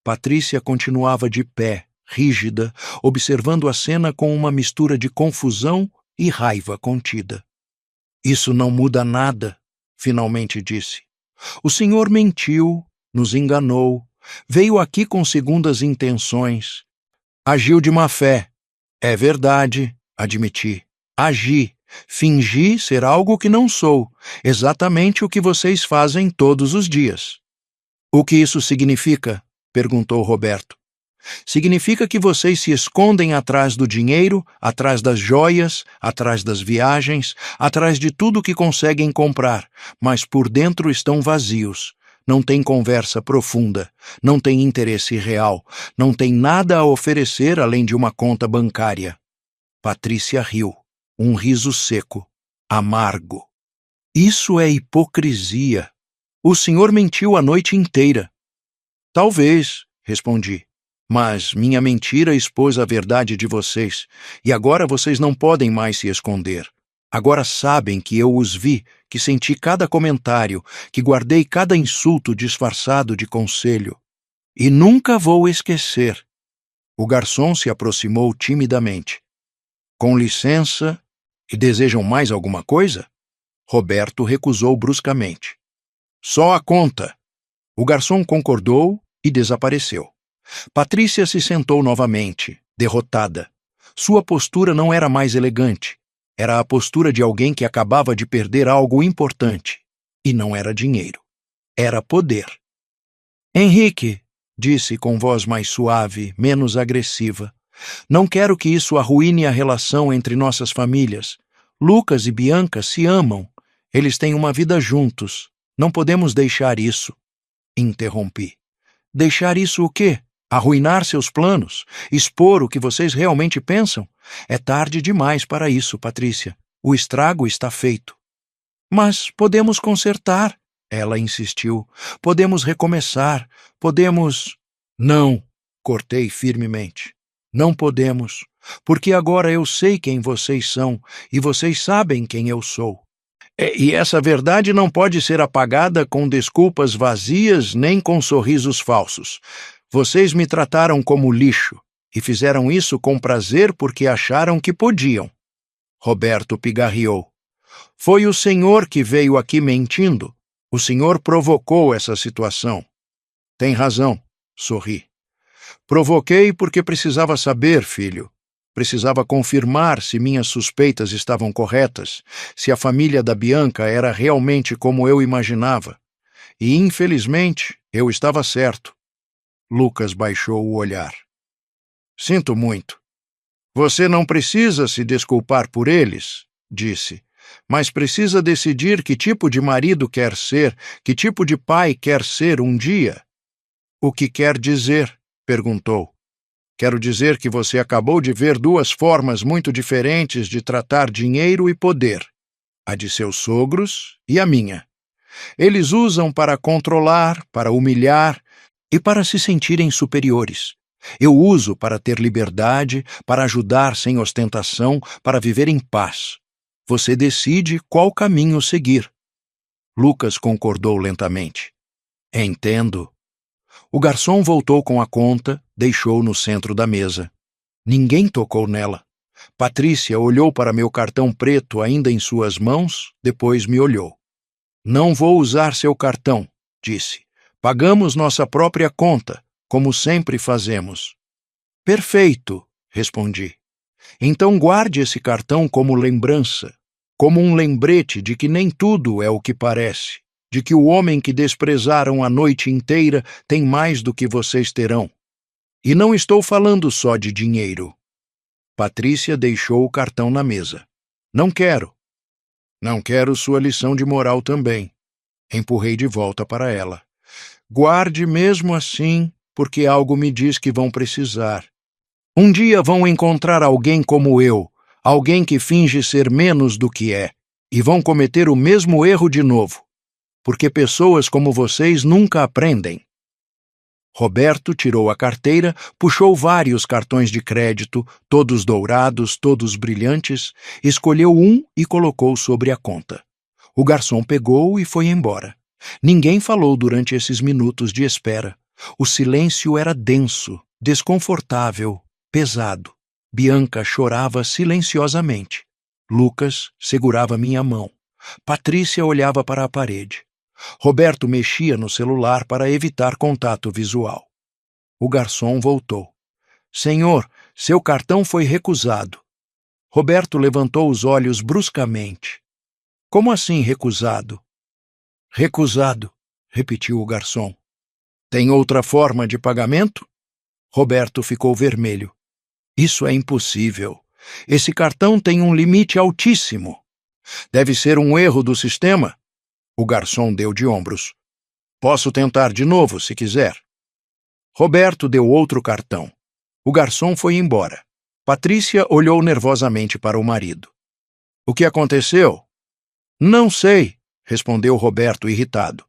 A: Patrícia continuava de pé, rígida, observando a cena com uma mistura de confusão e raiva contida. Isso não muda nada, finalmente disse. O senhor mentiu, nos enganou, veio aqui com segundas intenções. Agiu de má fé. É verdade, admiti. Agi. Fingi ser algo que não sou, exatamente o que vocês fazem todos os dias. O que isso significa? Perguntou Roberto. Significa que vocês se escondem atrás do dinheiro, atrás das joias, atrás das viagens, atrás de tudo que conseguem comprar, mas por dentro estão vazios. Não têm conversa profunda, não têm interesse real, não têm nada a oferecer além de uma conta bancária. Patrícia riu, um riso seco, amargo. Isso é hipocrisia. O senhor mentiu a noite inteira. Talvez, respondi. Mas minha mentira expôs a verdade de vocês, e agora vocês não podem mais se esconder. Agora sabem que eu os vi, que senti cada comentário, que guardei cada insulto disfarçado de conselho. E nunca vou esquecer. O garçom se aproximou timidamente. Com licença, e desejam mais alguma coisa? Roberto recusou bruscamente. Só a conta. O garçom concordou e desapareceu. Patrícia se sentou novamente, derrotada. Sua postura não era mais elegante. Era a postura de alguém que acabava de perder algo importante. E não era dinheiro. Era poder. Henrique, disse com voz mais suave, menos agressiva, não quero que isso arruine a relação entre nossas famílias. Lucas e Bianca se amam. Eles têm uma vida juntos. Não podemos deixar isso. Interrompi. Deixar isso o quê? Arruinar seus planos? Expor o que vocês realmente pensam? É tarde demais para isso, Patrícia. O estrago está feito. Mas podemos consertar, ela insistiu. Podemos recomeçar. Podemos... Não, cortei firmemente. Não podemos, porque agora eu sei quem vocês são e vocês sabem quem eu sou. E essa verdade não pode ser apagada com desculpas vazias nem com sorrisos falsos. Vocês me trataram como lixo e fizeram isso com prazer porque acharam que podiam. Roberto pigarreou. Foi o senhor que veio aqui mentindo. O senhor provocou essa situação. Tem razão, sorri. Provoquei porque precisava saber, filho. Precisava confirmar se minhas suspeitas estavam corretas, se a família da Bianca era realmente como eu imaginava. E, infelizmente, eu estava certo. Lucas baixou o olhar. Sinto muito. Você não precisa se desculpar por eles, disse, mas precisa decidir que tipo de marido quer ser, que tipo de pai quer ser um dia. O que quer dizer? Perguntou. Quero dizer que você acabou de ver duas formas muito diferentes de tratar dinheiro e poder. A de seus sogros e a minha. Eles usam para controlar, para humilhar e para se sentirem superiores. Eu uso para ter liberdade, para ajudar sem ostentação, para viver em paz. Você decide qual caminho seguir. Lucas concordou lentamente. Entendo. O garçom voltou com a conta, deixou no centro da mesa. Ninguém tocou nela. Patrícia olhou para meu cartão preto ainda em suas mãos, depois me olhou. Não vou usar seu cartão, disse. Pagamos nossa própria conta, como sempre fazemos. Perfeito, respondi. Então guarde esse cartão como lembrança, como um lembrete de que nem tudo é o que parece. De que o homem que desprezaram a noite inteira tem mais do que vocês terão. E não estou falando só de dinheiro. Patrícia deixou o cartão na mesa. Não quero. Não quero sua lição de moral também. Empurrei de volta para ela. Guarde mesmo assim, porque algo me diz que vão precisar. Um dia vão encontrar alguém como eu, alguém que finge ser menos do que é, e vão cometer o mesmo erro de novo. Porque pessoas como vocês nunca aprendem. Roberto tirou a carteira, puxou vários cartões de crédito, todos dourados, todos brilhantes, escolheu um e colocou sobre a conta. O garçom pegou e foi embora. Ninguém falou durante esses minutos de espera. O silêncio era denso, desconfortável, pesado. Bianca chorava silenciosamente. Lucas segurava minha mão. Patrícia olhava para a parede. Roberto mexia no celular para evitar contato visual. O garçom voltou. Senhor, seu cartão foi recusado. Roberto levantou os olhos bruscamente. Como assim recusado? Recusado, repetiu o garçom. Tem outra forma de pagamento? Roberto ficou vermelho. Isso é impossível. Esse cartão tem um limite altíssimo. Deve ser um erro do sistema. O garçom deu de ombros. Posso tentar de novo, se quiser. Roberto deu outro cartão. O garçom foi embora. Patrícia olhou nervosamente para o marido. O que aconteceu? Não sei, respondeu Roberto irritado.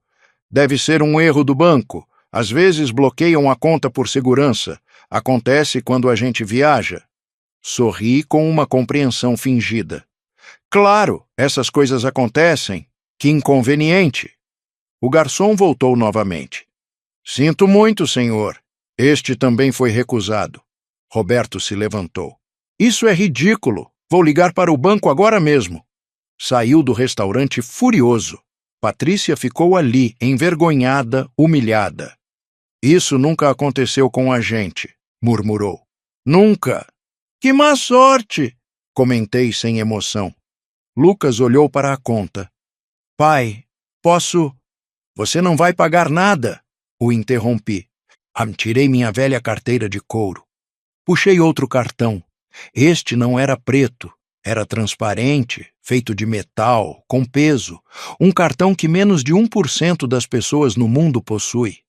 A: Deve ser um erro do banco. Às vezes bloqueiam a conta por segurança. Acontece quando a gente viaja. Sorri com uma compreensão fingida. Claro, essas coisas acontecem. Que inconveniente! O garçom voltou novamente. Sinto muito, senhor. Este também foi recusado. Roberto se levantou. Isso é ridículo. Vou ligar para o banco agora mesmo. Saiu do restaurante furioso. Patrícia ficou ali, envergonhada, humilhada. Isso nunca aconteceu com a gente, murmurou. Nunca! Que má sorte! Comentei sem emoção. Lucas olhou para a conta. Pai, posso... Você não vai pagar nada, o interrompi. Tirei minha velha carteira de couro. Puxei outro cartão. Este não era preto, era transparente, feito de metal, com peso. Um cartão que menos de 1% das pessoas no mundo possui.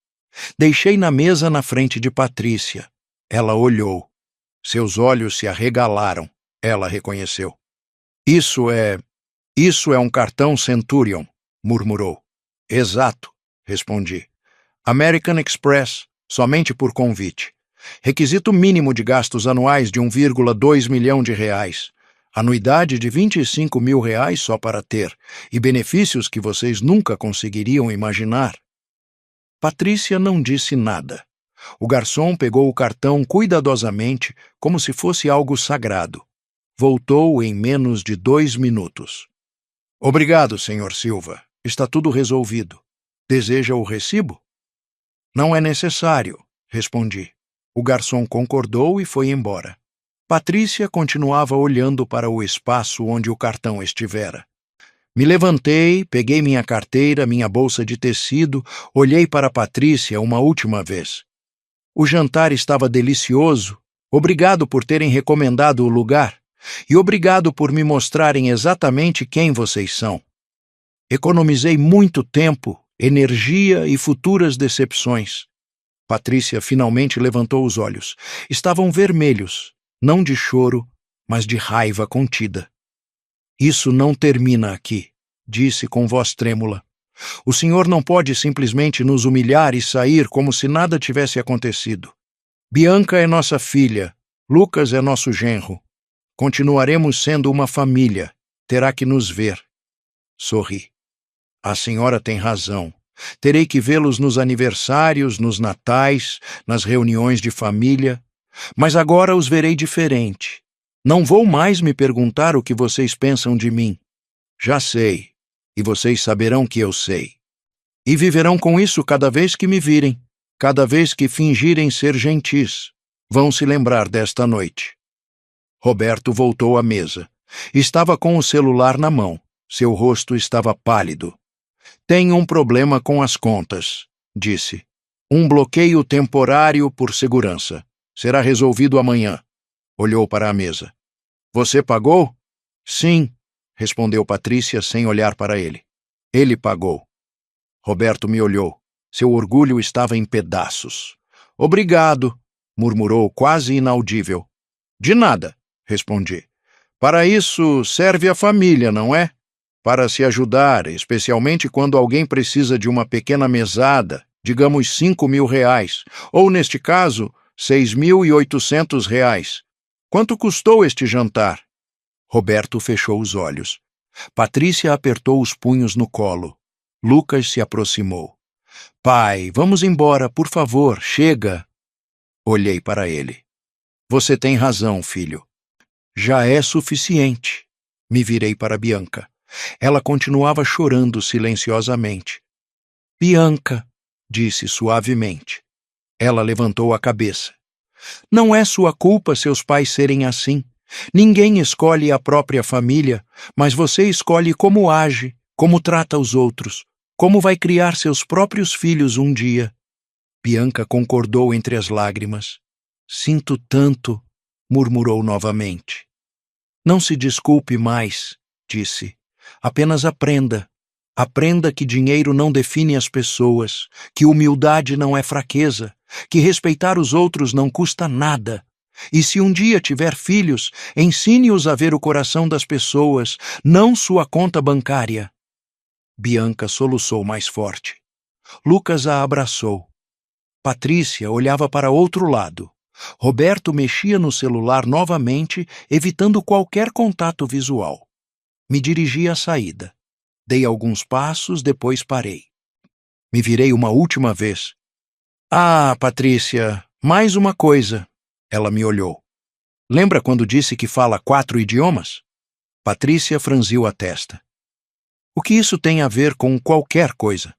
A: Deixei na mesa na frente de Patrícia. Ela olhou. Seus olhos se arregalaram. Ela reconheceu. Isso é um cartão Centurion, murmurou. Exato, respondi. American Express, somente por convite. Requisito mínimo de gastos anuais de 1,2 milhão de reais. Anuidade de 25 mil reais só para ter, e benefícios que vocês nunca conseguiriam imaginar. Patrícia não disse nada. O garçom pegou o cartão cuidadosamente, como se fosse algo sagrado. Voltou em menos de 2 minutos. Obrigado, Sr. Silva. Está tudo resolvido. Deseja o recibo? Não é necessário, respondi. O garçom concordou e foi embora. Patrícia continuava olhando para o espaço onde o cartão estivera. Me levantei, peguei minha carteira, minha bolsa de tecido, olhei para Patrícia uma última vez. O jantar estava delicioso. Obrigado por terem recomendado o lugar. E obrigado por me mostrarem exatamente quem vocês são. Economizei muito tempo, energia e futuras decepções. Patrícia finalmente levantou os olhos. Estavam vermelhos, não de choro, mas de raiva contida. Isso não termina aqui, disse com voz trêmula. O senhor não pode simplesmente nos humilhar e sair como se nada tivesse acontecido. Bianca é nossa filha, Lucas é nosso genro. Continuaremos sendo uma família. Terá que nos ver. Sorri. A senhora tem razão. Terei que vê-los nos aniversários, nos natais, nas reuniões de família. Mas agora os verei diferente. Não vou mais me perguntar o que vocês pensam de mim. Já sei. E vocês saberão que eu sei. E viverão com isso cada vez que me virem, cada vez que fingirem ser gentis. Vão se lembrar desta noite. Roberto voltou à mesa. Estava com o celular na mão. Seu rosto estava pálido. Tenho um problema com as contas, disse. Um bloqueio temporário por segurança. Será resolvido amanhã. Olhou para a mesa. Você pagou? Sim, respondeu Patrícia sem olhar para ele. Ele pagou. Roberto me olhou. Seu orgulho estava em pedaços. Obrigado, murmurou quase inaudível. De nada, respondi. Para isso serve a família, não é? Para se ajudar, especialmente quando alguém precisa de uma pequena mesada, digamos 5 mil reais, ou neste caso, 6.800 reais. Quanto custou este jantar? Roberto fechou os olhos. Patrícia apertou os punhos no colo. Lucas se aproximou. Pai, vamos embora, por favor, chega. Olhei para ele. Você tem razão, filho. Já é suficiente. Me virei para Bianca. Ela continuava chorando silenciosamente. Bianca, disse suavemente. Ela levantou a cabeça. Não é sua culpa seus pais serem assim. Ninguém escolhe a própria família, mas você escolhe como age, como trata os outros, como vai criar seus próprios filhos um dia. Bianca concordou entre as lágrimas. Sinto tanto, murmurou novamente. Não se desculpe mais, disse. Apenas aprenda. Aprenda que dinheiro não define as pessoas, que humildade não é fraqueza, que respeitar os outros não custa nada. E se um dia tiver filhos, ensine-os a ver o coração das pessoas, não sua conta bancária. Bianca soluçou mais forte. Lucas a abraçou. Patrícia olhava para outro lado. Roberto mexia no celular novamente, evitando qualquer contato visual. Me dirigi à saída. Dei alguns passos, depois parei. Me virei uma última vez. Ah, Patrícia, mais uma coisa. Ela me olhou. Lembra quando disse que fala 4 idiomas? Patrícia franziu a testa. O que isso tem a ver com qualquer coisa?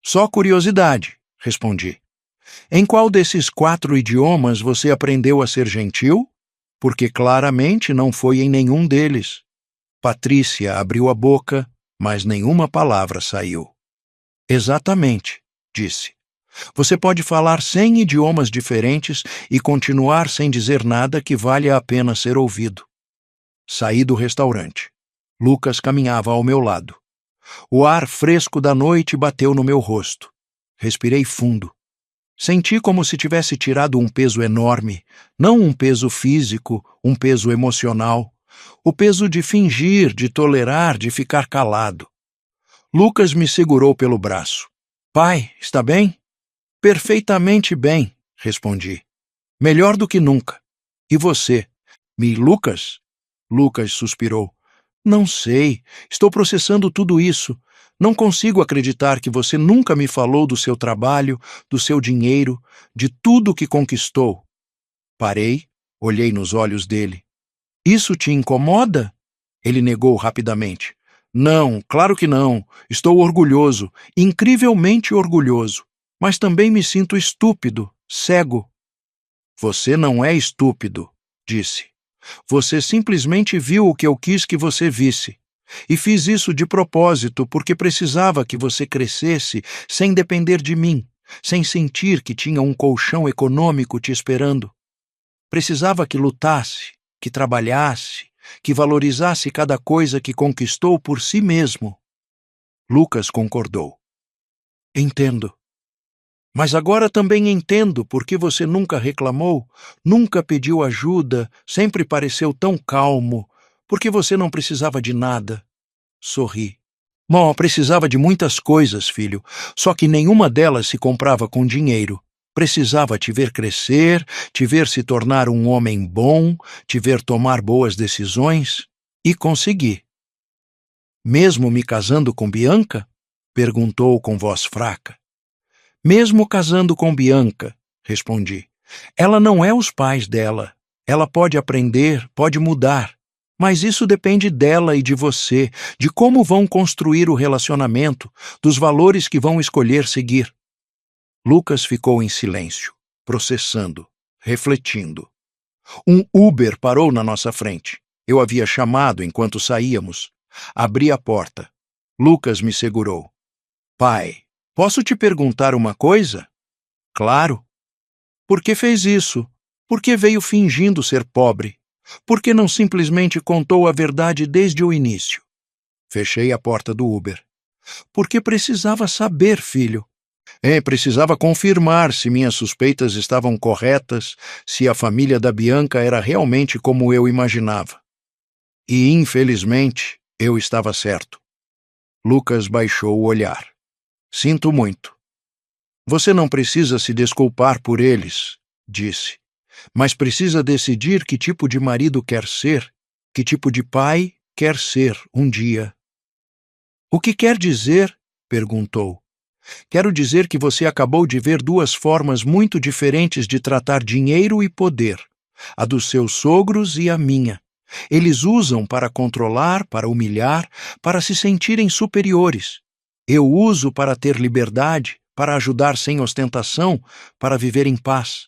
A: Só curiosidade, respondi. Em qual desses 4 idiomas você aprendeu a ser gentil? porque claramente não foi em nenhum deles. Patrícia abriu a boca, mas nenhuma palavra saiu. Exatamente, disse. Você pode falar 100 idiomas diferentes e continuar sem dizer nada que valha a pena ser ouvido. Saí do restaurante. Lucas caminhava ao meu lado. O ar fresco da noite bateu no meu rosto. Respirei fundo. Senti como se tivesse tirado um peso enorme, não um peso físico, um peso emocional, o peso de fingir, de tolerar, de ficar calado. Lucas me segurou pelo braço. Pai, está bem? Perfeitamente bem, respondi. Melhor do que nunca. E você? Lucas? Lucas suspirou. Não sei. Estou processando tudo isso. Não consigo acreditar que você nunca me falou do seu trabalho, do seu dinheiro, de tudo que conquistou. Parei, olhei nos olhos dele. Isso te incomoda? Ele negou rapidamente. Não, claro que não. Estou orgulhoso, incrivelmente orgulhoso. Mas também me sinto estúpido, cego. Você não é estúpido, disse. Você simplesmente viu o que eu quis que você visse. E fiz isso de propósito porque precisava que você crescesse sem depender de mim, sem sentir que tinha um colchão econômico te esperando. Precisava que lutasse, que trabalhasse, que valorizasse cada coisa que conquistou por si mesmo. Lucas concordou. Entendo. Mas agora também entendo por que você nunca reclamou, nunca pediu ajuda, sempre pareceu tão calmo, porque você não precisava de nada. Sorri. Bom, precisava de muitas coisas, filho, só que nenhuma delas se comprava com dinheiro. Precisava te ver crescer, te ver se tornar um homem bom, te ver tomar boas decisões, e consegui. Mesmo me casando com Bianca? Perguntou com voz fraca. Mesmo casando com Bianca, respondi. Ela não é os pais dela. Ela pode aprender, pode mudar. Mas isso depende dela e de você, de como vão construir o relacionamento, dos valores que vão escolher seguir. Lucas ficou em silêncio, processando, refletindo. Um Uber parou na nossa frente. Eu havia chamado enquanto saíamos. Abri a porta. Lucas me segurou. Pai, posso te perguntar uma coisa? Claro. Por que fez isso? Por que veio fingindo ser pobre? Por que não simplesmente contou a verdade desde o início? Fechei a porta do Uber. Porque precisava saber, filho. Precisava confirmar se minhas suspeitas estavam corretas, se a família da Bianca era realmente como eu imaginava. E, infelizmente, eu estava certo. Lucas baixou o olhar. Sinto muito. Você não precisa se desculpar por eles, disse, mas precisa decidir que tipo de marido quer ser, que tipo de pai quer ser um dia. O que quer dizer? Perguntou. Quero dizer que você acabou de ver duas formas muito diferentes de tratar dinheiro e poder, a dos seus sogros e a minha. Eles usam para controlar, para humilhar, para se sentirem superiores. Eu uso para ter liberdade, para ajudar sem ostentação, para viver em paz.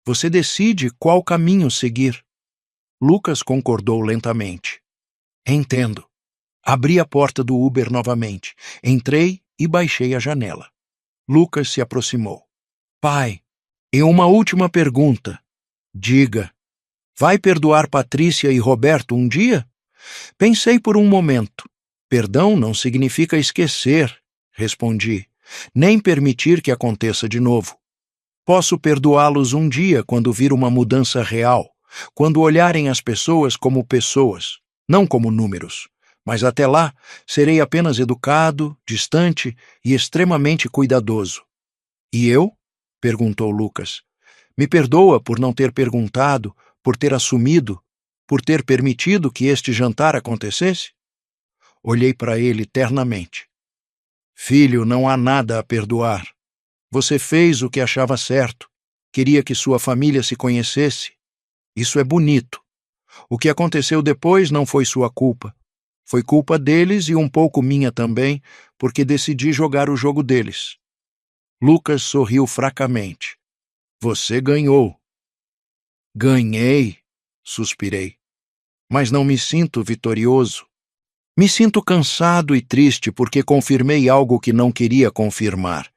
A: Você decide qual caminho seguir. Lucas concordou lentamente. Entendo. Abri a porta do Uber novamente. Entrei e baixei a janela. Lucas se aproximou. Pai, e uma última pergunta. Diga. Vai perdoar Patrícia e Roberto um dia? Pensei por um momento. Perdão não significa esquecer, respondi, nem permitir que aconteça de novo. Posso perdoá-los um dia quando vir uma mudança real, quando olharem as pessoas como pessoas, não como números. Mas até lá, serei apenas educado, distante e extremamente cuidadoso. E eu? Perguntou Lucas. Me perdoa por não ter perguntado, por ter assumido, por ter permitido que este jantar acontecesse? Olhei para ele ternamente. Filho, não há nada a perdoar. Você fez o que achava certo. Queria que sua família se conhecesse. Isso é bonito. O que aconteceu depois não foi sua culpa. Foi culpa deles e um pouco minha também, porque decidi jogar o jogo deles. Lucas sorriu fracamente. Você ganhou. Ganhei? suspirei. Mas não me sinto vitorioso. Me sinto cansado e triste porque confirmei algo que não queria confirmar.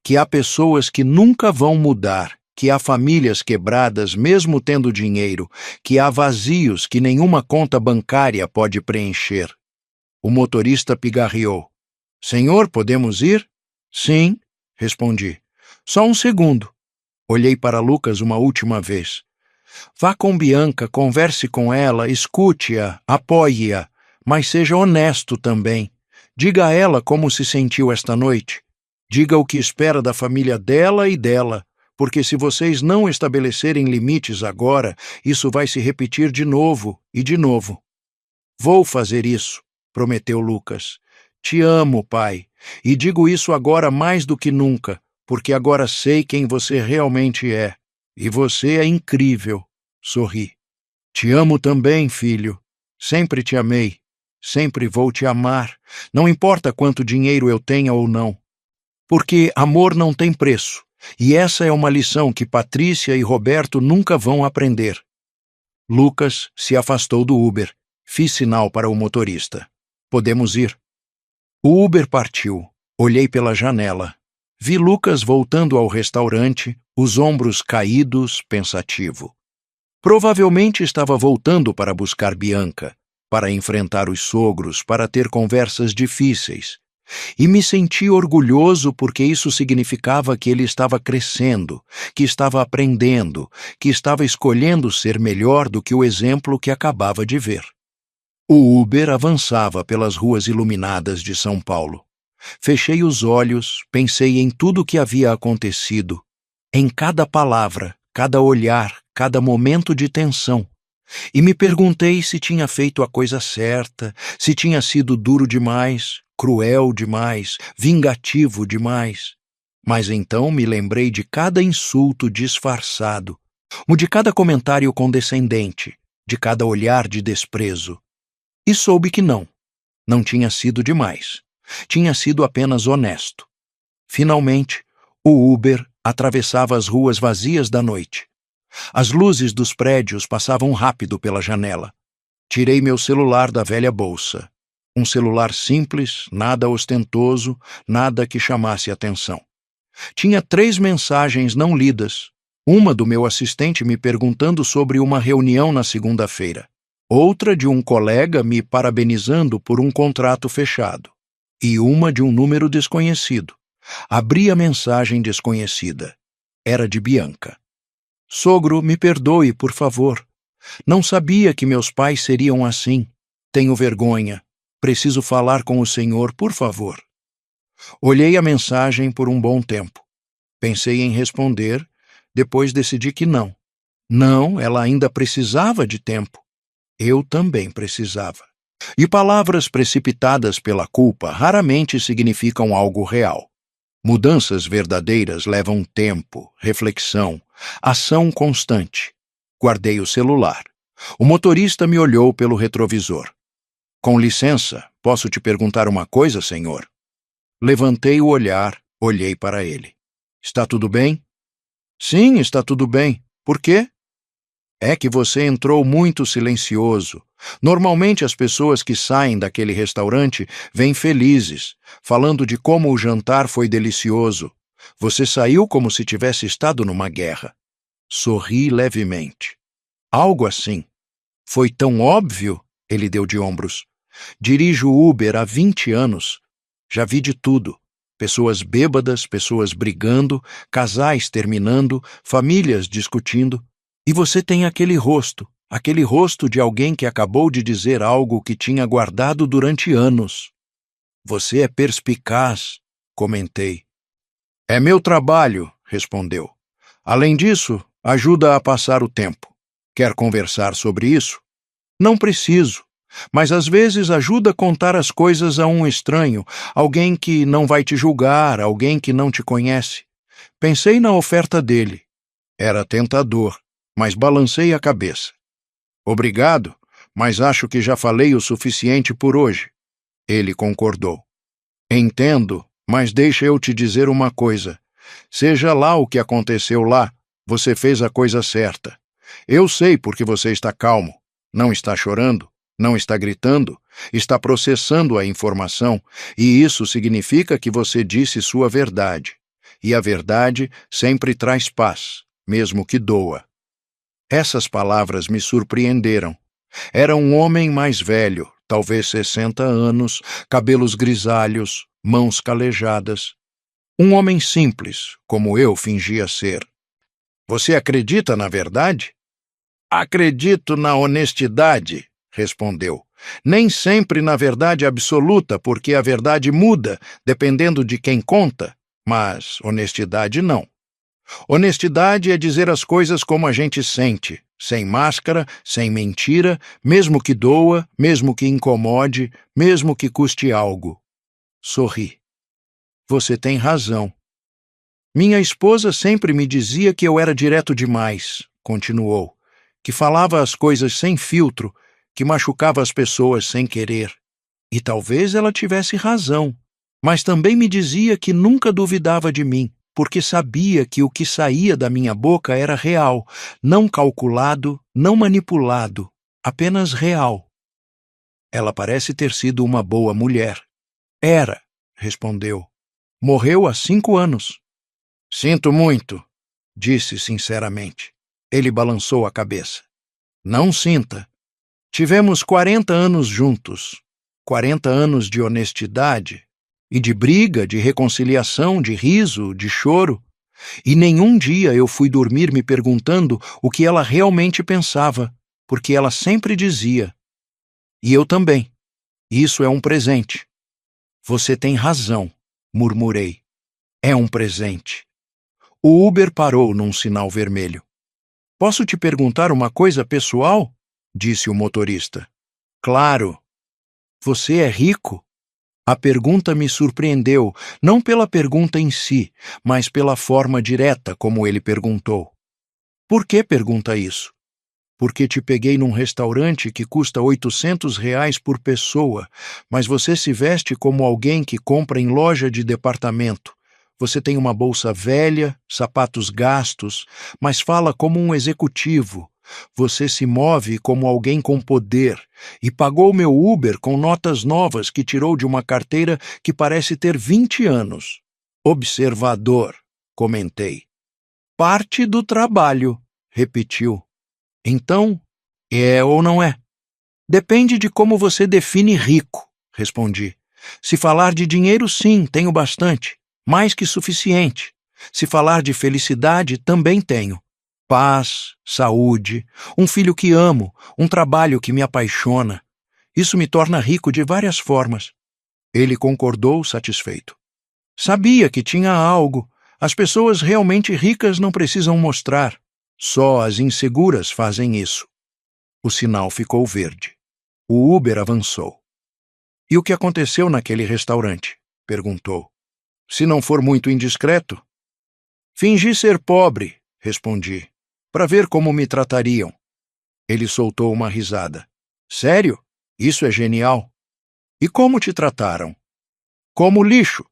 A: Que há pessoas que nunca vão mudar, que há famílias quebradas mesmo tendo dinheiro, que há vazios que nenhuma conta bancária pode preencher. O motorista pigarreou. Senhor, podemos ir? Sim, respondi. Só um segundo. Olhei para Lucas uma última vez. Vá com Bianca, converse com ela, escute-a, apoie-a, mas seja honesto também. Diga a ela como se sentiu esta noite. Diga o que espera da família dela e dela, porque se vocês não estabelecerem limites agora, isso vai se repetir de novo e de novo. Vou fazer isso, prometeu Lucas. Te amo, pai, e digo isso agora mais do que nunca, porque agora sei quem você realmente é. E você é incrível, sorri. Te amo também, filho. Sempre te amei. Sempre vou te amar. Não importa quanto dinheiro eu tenha ou não. Porque amor não tem preço. E essa é uma lição que Patrícia e Roberto nunca vão aprender. Lucas se afastou do Uber. Fiz sinal para o motorista. Podemos ir. O Uber partiu. Olhei pela janela. Vi Lucas voltando ao restaurante, os ombros caídos, pensativo. Provavelmente estava voltando para buscar Bianca, para enfrentar os sogros, para ter conversas difíceis. E me senti orgulhoso porque isso significava que ele estava crescendo, que estava aprendendo, que estava escolhendo ser melhor do que o exemplo que acabava de ver. O Uber avançava pelas ruas iluminadas de São Paulo. Fechei os olhos, pensei em tudo o que havia acontecido, em cada palavra, cada olhar, cada momento de tensão, e me perguntei se tinha feito a coisa certa, se tinha sido duro demais, cruel demais, vingativo demais. Mas então me lembrei de cada insulto disfarçado, o de cada comentário condescendente, de cada olhar de desprezo. E soube que não tinha sido demais. Tinha sido apenas honesto. Finalmente, o Uber atravessava as ruas vazias da noite. As luzes dos prédios passavam rápido pela janela. Tirei meu celular da velha bolsa. Um celular simples, nada ostentoso, nada que chamasse atenção. Tinha 3 mensagens não lidas. Uma do meu assistente me perguntando sobre uma reunião na segunda-feira. Outra de um colega me parabenizando por um contrato fechado. E uma de um número desconhecido. Abri a mensagem desconhecida. Era de Bianca. Sogro, me perdoe, por favor. Não sabia que meus pais seriam assim. Tenho vergonha. Preciso falar com o senhor, por favor. Olhei a mensagem por um bom tempo. Pensei em responder, depois decidi que não. Não, ela ainda precisava de tempo. Eu também precisava. E palavras precipitadas pela culpa raramente significam algo real. Mudanças verdadeiras levam tempo, reflexão, ação constante. Guardei o celular. O motorista me olhou pelo retrovisor. Com licença, posso te perguntar uma coisa, senhor? Levantei o olhar, olhei para ele. Está tudo bem? Sim, está tudo bem. Por quê? É que você entrou muito silencioso. Normalmente as pessoas que saem daquele restaurante vêm felizes, falando de como o jantar foi delicioso. Você saiu como se tivesse estado numa guerra. Sorri levemente. Algo assim. Foi tão óbvio? Ele deu de ombros. Dirijo Uber há 20 anos. Já vi de tudo. Pessoas bêbadas, pessoas brigando, casais terminando, famílias discutindo. E você tem aquele rosto de alguém que acabou de dizer algo que tinha guardado durante anos. Você é perspicaz, comentei. É meu trabalho, respondeu. Além disso, ajuda a passar o tempo. Quer conversar sobre isso? Não preciso, mas às vezes ajuda a contar as coisas a um estranho, alguém que não vai te julgar, alguém que não te conhece. Pensei na oferta dele. Era tentador, mas balancei a cabeça. Obrigado, mas acho que já falei o suficiente por hoje. Ele concordou. Entendo, mas deixa eu te dizer uma coisa. Seja lá o que aconteceu lá, você fez a coisa certa. Eu sei porque você está calmo, não está chorando, não está gritando, está processando a informação, e isso significa que você disse sua verdade. E a verdade sempre traz paz, mesmo que doa. Essas palavras me surpreenderam. Era um homem mais velho, talvez 60 anos, cabelos grisalhos, mãos calejadas. Um homem simples, como eu fingia ser. Você acredita na verdade? Acredito na honestidade, respondeu. Nem sempre na verdade absoluta, porque a verdade muda, dependendo de quem conta, mas honestidade não. Honestidade é dizer as coisas como a gente sente, sem máscara, sem mentira, mesmo que doa, mesmo que incomode, mesmo que custe algo. Sorri. Você tem razão. Minha esposa sempre me dizia que eu era direto demais, continuou, que falava as coisas sem filtro, que machucava as pessoas sem querer. E talvez ela tivesse razão, mas também me dizia que nunca duvidava de mim, porque sabia que o que saía da minha boca era real, não calculado, não manipulado, apenas real. Ela parece ter sido uma boa mulher. Era, respondeu. Morreu há 5 anos. Sinto muito, disse sinceramente. Ele balançou a cabeça. Não sinta. Tivemos 40 anos juntos. 40 anos de honestidade, e de briga, de reconciliação, de riso, de choro. E nenhum dia eu fui dormir me perguntando o que ela realmente pensava, porque ela sempre dizia. E eu também. Isso é um presente. Você tem razão, murmurei. É um presente. O Uber parou num sinal vermelho. Posso te perguntar uma coisa pessoal? Disse o motorista. Claro. Você é rico? A pergunta me surpreendeu, não pela pergunta em si, mas pela forma direta como ele perguntou. Por que pergunta isso? Porque te peguei num restaurante que custa R$ 800 por pessoa, mas você se veste como alguém que compra em loja de departamento. Você tem uma bolsa velha, sapatos gastos, mas fala como um executivo. Você se move como alguém com poder e pagou meu Uber com notas novas que tirou de uma carteira que parece ter 20 anos. Observador, comentei. Parte do trabalho, repetiu. Então, é ou não é? Depende de como você define rico, respondi. Se falar de dinheiro, sim, tenho bastante. Mais que suficiente. Se falar de felicidade, também tenho. Paz, saúde, um filho que amo, um trabalho que me apaixona. Isso me torna rico de várias formas. Ele concordou, satisfeito. Sabia que tinha algo. As pessoas realmente ricas não precisam mostrar. Só as inseguras fazem isso. O sinal ficou verde. O Uber avançou. E o que aconteceu naquele restaurante? Perguntou. Se não for muito indiscreto? Fingi ser pobre, respondi, para ver como me tratariam. Ele soltou uma risada. Sério? Isso é genial. E como te trataram? Como lixo,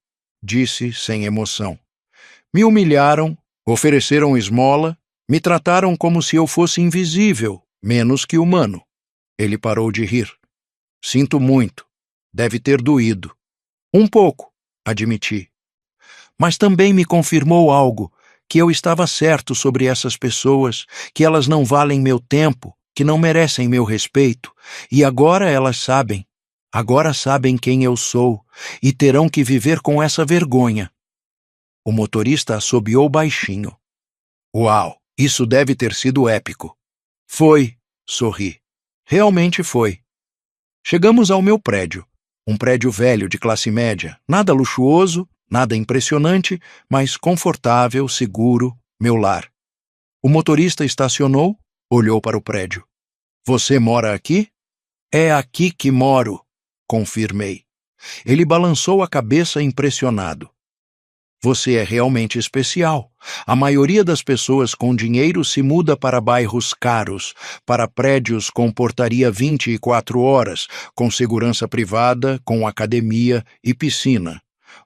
A: disse sem emoção. Me humilharam, ofereceram esmola, me trataram como se eu fosse invisível, menos que humano. Ele parou de rir. Sinto muito. Deve ter doído. Um pouco, admiti. Mas também me confirmou algo, que eu estava certo sobre essas pessoas, que elas não valem meu tempo, que não merecem meu respeito, e agora elas sabem. Agora sabem quem eu sou, e terão que viver com essa vergonha. O motorista assobiou baixinho. Uau, isso deve ter sido épico. Foi, sorri. Realmente foi. Chegamos ao meu prédio. Um prédio velho de classe média, nada luxuoso, nada impressionante, mas confortável, seguro, meu lar. O motorista estacionou, olhou para o prédio. Você mora aqui? É aqui que moro, confirmei. Ele balançou a cabeça impressionado. Você é realmente especial. A maioria das pessoas com dinheiro se muda para bairros caros, para prédios com portaria 24 horas, com segurança privada, com academia e piscina.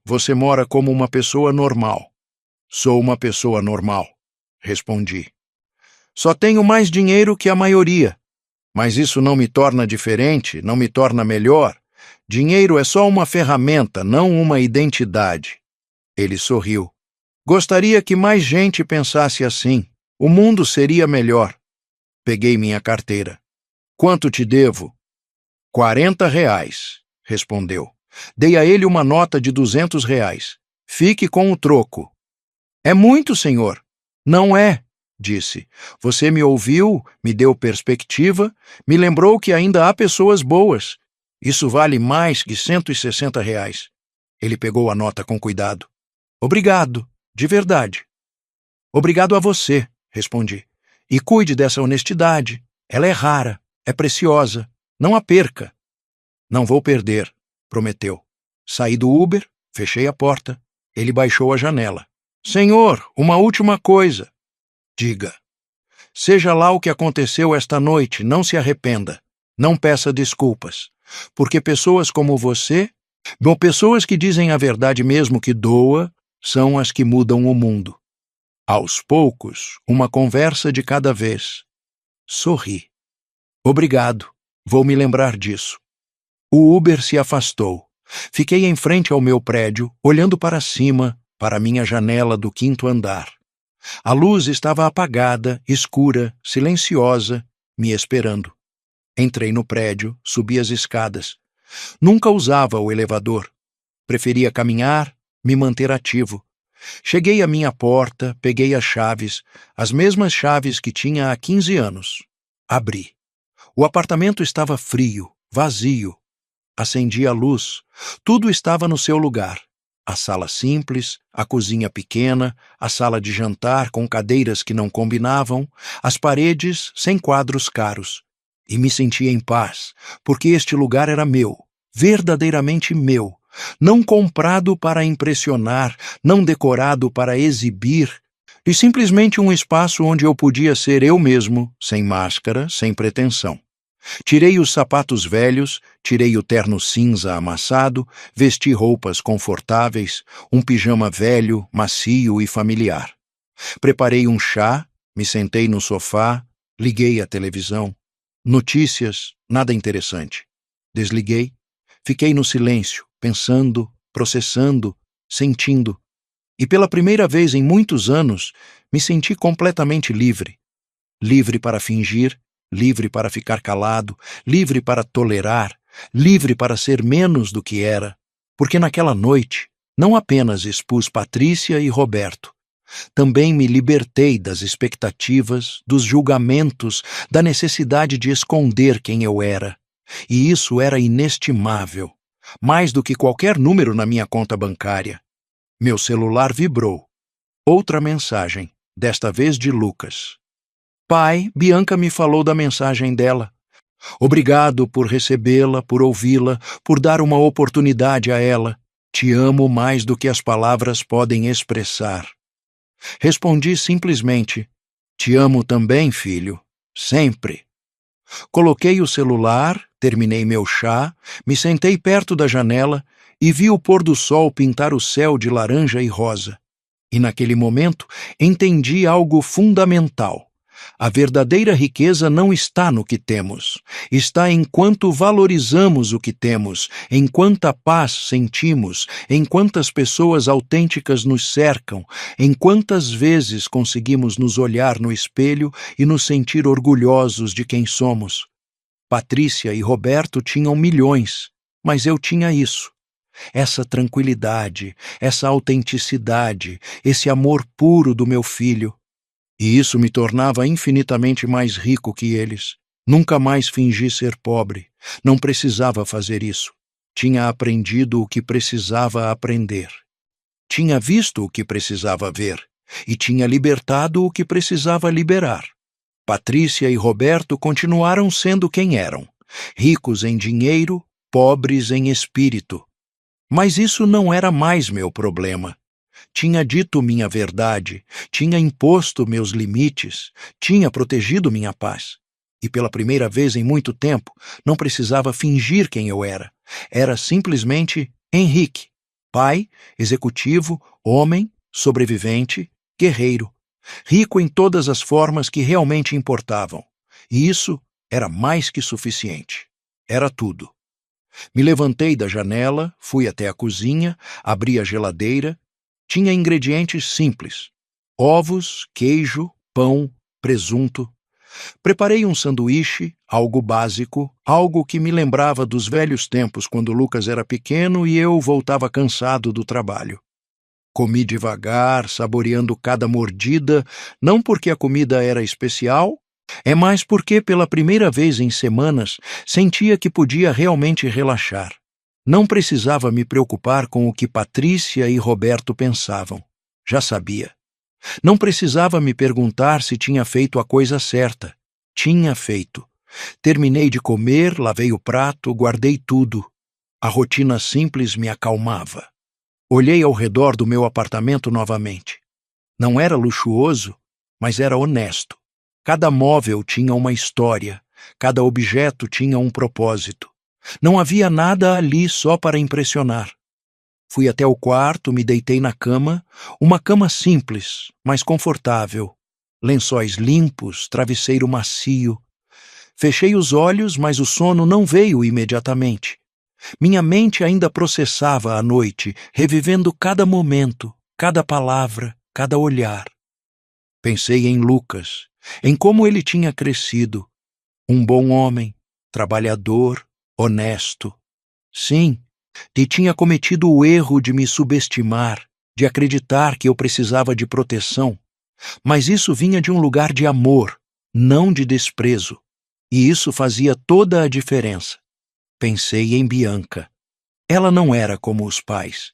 A: Você mora como uma pessoa normal. Sou uma pessoa normal, respondi. Só tenho mais dinheiro que a maioria. Mas isso não me torna diferente, não me torna melhor. Dinheiro é só uma ferramenta, não uma identidade. Ele sorriu. Gostaria que mais gente pensasse assim. O mundo seria melhor. Peguei minha carteira. Quanto te devo? R$ 40, respondeu. Dei a ele uma nota de R$ 200. Fique com o troco. É muito, senhor. Não é, disse. Você me ouviu, me deu perspectiva, me lembrou que ainda há pessoas boas. Isso vale mais que R$ 160. Ele pegou a nota com cuidado. Obrigado, de verdade. Obrigado a você, respondi. E cuide dessa honestidade. Ela é rara, é preciosa. Não a perca. Não vou perder, prometeu. Saí do Uber, fechei a porta. Ele baixou a janela. Senhor, uma última coisa. Diga. Seja lá o que aconteceu esta noite, não se arrependa. Não peça desculpas. Porque pessoas como você, pessoas que dizem a verdade mesmo que doa, são as que mudam o mundo. Aos poucos, uma conversa de cada vez. Sorri. Obrigado. Vou me lembrar disso. O Uber se afastou. Fiquei em frente ao meu prédio, olhando para cima, para minha janela do 5º andar. A luz estava apagada, escura, silenciosa, me esperando. Entrei no prédio, subi as escadas. Nunca usava o elevador. Preferia caminhar, me manter ativo. Cheguei à minha porta, peguei as chaves, as mesmas chaves que tinha há 15 anos. Abri. O apartamento estava frio, vazio. Acendi a luz. Tudo estava no seu lugar. A sala simples, a cozinha pequena, a sala de jantar com cadeiras que não combinavam, as paredes sem quadros caros. E me senti em paz, porque este lugar era meu, verdadeiramente meu, não comprado para impressionar, não decorado para exibir, e simplesmente um espaço onde eu podia ser eu mesmo, sem máscara, sem pretensão. Tirei os sapatos velhos, tirei o terno cinza amassado, vesti roupas confortáveis, um pijama velho, macio e familiar. Preparei um chá, me sentei no sofá, liguei a televisão. Notícias, nada interessante. Desliguei, fiquei no silêncio, pensando, processando, sentindo. E pela primeira vez em muitos anos, me senti completamente livre. Livre para fingir, livre para ficar calado, livre para tolerar, livre para ser menos do que era, porque naquela noite não apenas expus Patrícia e Roberto, também me libertei das expectativas, dos julgamentos, da necessidade de esconder quem eu era. E isso era inestimável, mais do que qualquer número na minha conta bancária. Meu celular vibrou. Outra mensagem, desta vez de Lucas. Pai, Bianca me falou da mensagem dela. Obrigado por recebê-la, por ouvi-la, por dar uma oportunidade a ela. Te amo mais do que as palavras podem expressar. Respondi simplesmente, te amo também, filho, sempre. Coloquei o celular, terminei meu chá, me sentei perto da janela e vi o pôr do sol pintar o céu de laranja e rosa. E naquele momento entendi algo fundamental. A verdadeira riqueza não está no que temos, está em quanto valorizamos o que temos, em quanta paz sentimos, em quantas pessoas autênticas nos cercam, em quantas vezes conseguimos nos olhar no espelho e nos sentir orgulhosos de quem somos. Patrícia e Roberto tinham milhões, mas eu tinha isso. Essa tranquilidade, essa autenticidade, esse amor puro do meu filho. E isso me tornava infinitamente mais rico que eles. Nunca mais fingi ser pobre. Não precisava fazer isso. Tinha aprendido o que precisava aprender. Tinha visto o que precisava ver. E tinha libertado o que precisava liberar. Patrícia e Roberto continuaram sendo quem eram. Ricos em dinheiro, pobres em espírito. Mas isso não era mais meu problema. Tinha dito minha verdade, tinha imposto meus limites, tinha protegido minha paz. E pela primeira vez em muito tempo, não precisava fingir quem eu era. Era simplesmente Henrique, pai, executivo, homem, sobrevivente, guerreiro. rico em todas as formas que realmente importavam. E isso era mais que suficiente. Era tudo. Me levantei da janela, fui até a cozinha, abri a geladeira. Tinha ingredientes simples: ovos, queijo, pão, presunto. Preparei um sanduíche, algo básico, algo que me lembrava dos velhos tempos quando Lucas era pequeno e eu voltava cansado do trabalho. Comi devagar, saboreando cada mordida, não porque a comida era especial, é mais porque, pela primeira vez em semanas, sentia que podia realmente relaxar. Não precisava me preocupar com o que Patrícia e Roberto pensavam. Já sabia. Não precisava me perguntar se tinha feito a coisa certa. Tinha feito. Terminei de comer, lavei o prato, guardei tudo. A rotina simples me acalmava. Olhei ao redor do meu apartamento novamente. Não era luxuoso, mas era honesto. Cada móvel tinha uma história, cada objeto tinha um propósito. Não havia nada ali só para impressionar. Fui até o quarto, me deitei na cama, uma cama simples, mas confortável. Lençóis limpos, travesseiro macio. Fechei os olhos, mas o sono não veio imediatamente. Minha mente ainda processava a noite, revivendo cada momento, cada palavra, cada olhar. Pensei em Lucas, em como ele tinha crescido. Um bom homem, trabalhador, honesto. Sim, e tinha cometido o erro de me subestimar, de acreditar que eu precisava de proteção. Mas isso vinha de um lugar de amor, não de desprezo. E isso fazia toda a diferença. Pensei em Bianca. Ela não era como os pais.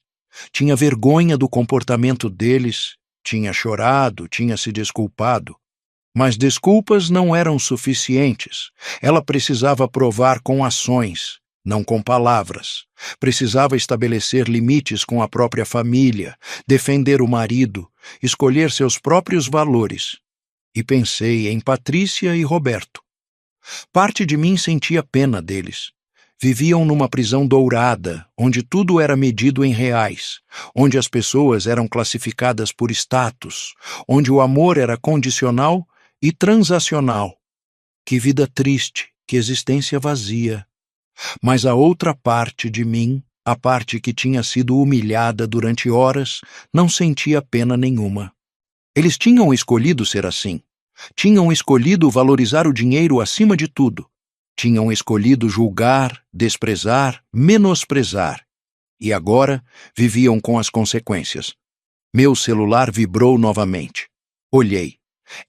A: Tinha vergonha do comportamento deles, tinha chorado, tinha se desculpado. Mas desculpas não eram suficientes. Ela precisava provar com ações, não com palavras. Precisava estabelecer limites com a própria família, defender o marido, escolher seus próprios valores. E pensei em Patrícia e Roberto. Parte de mim sentia pena deles. Viviam numa prisão dourada, onde tudo era medido em reais, onde as pessoas eram classificadas por status, onde o amor era condicional e transacional. Que vida triste, que existência vazia. Mas a outra parte de mim, a parte que tinha sido humilhada durante horas, não sentia pena nenhuma. Eles tinham escolhido ser assim. Tinham escolhido valorizar o dinheiro acima de tudo. Tinham escolhido julgar, desprezar, menosprezar. E agora viviam com as consequências. Meu celular vibrou novamente. Olhei.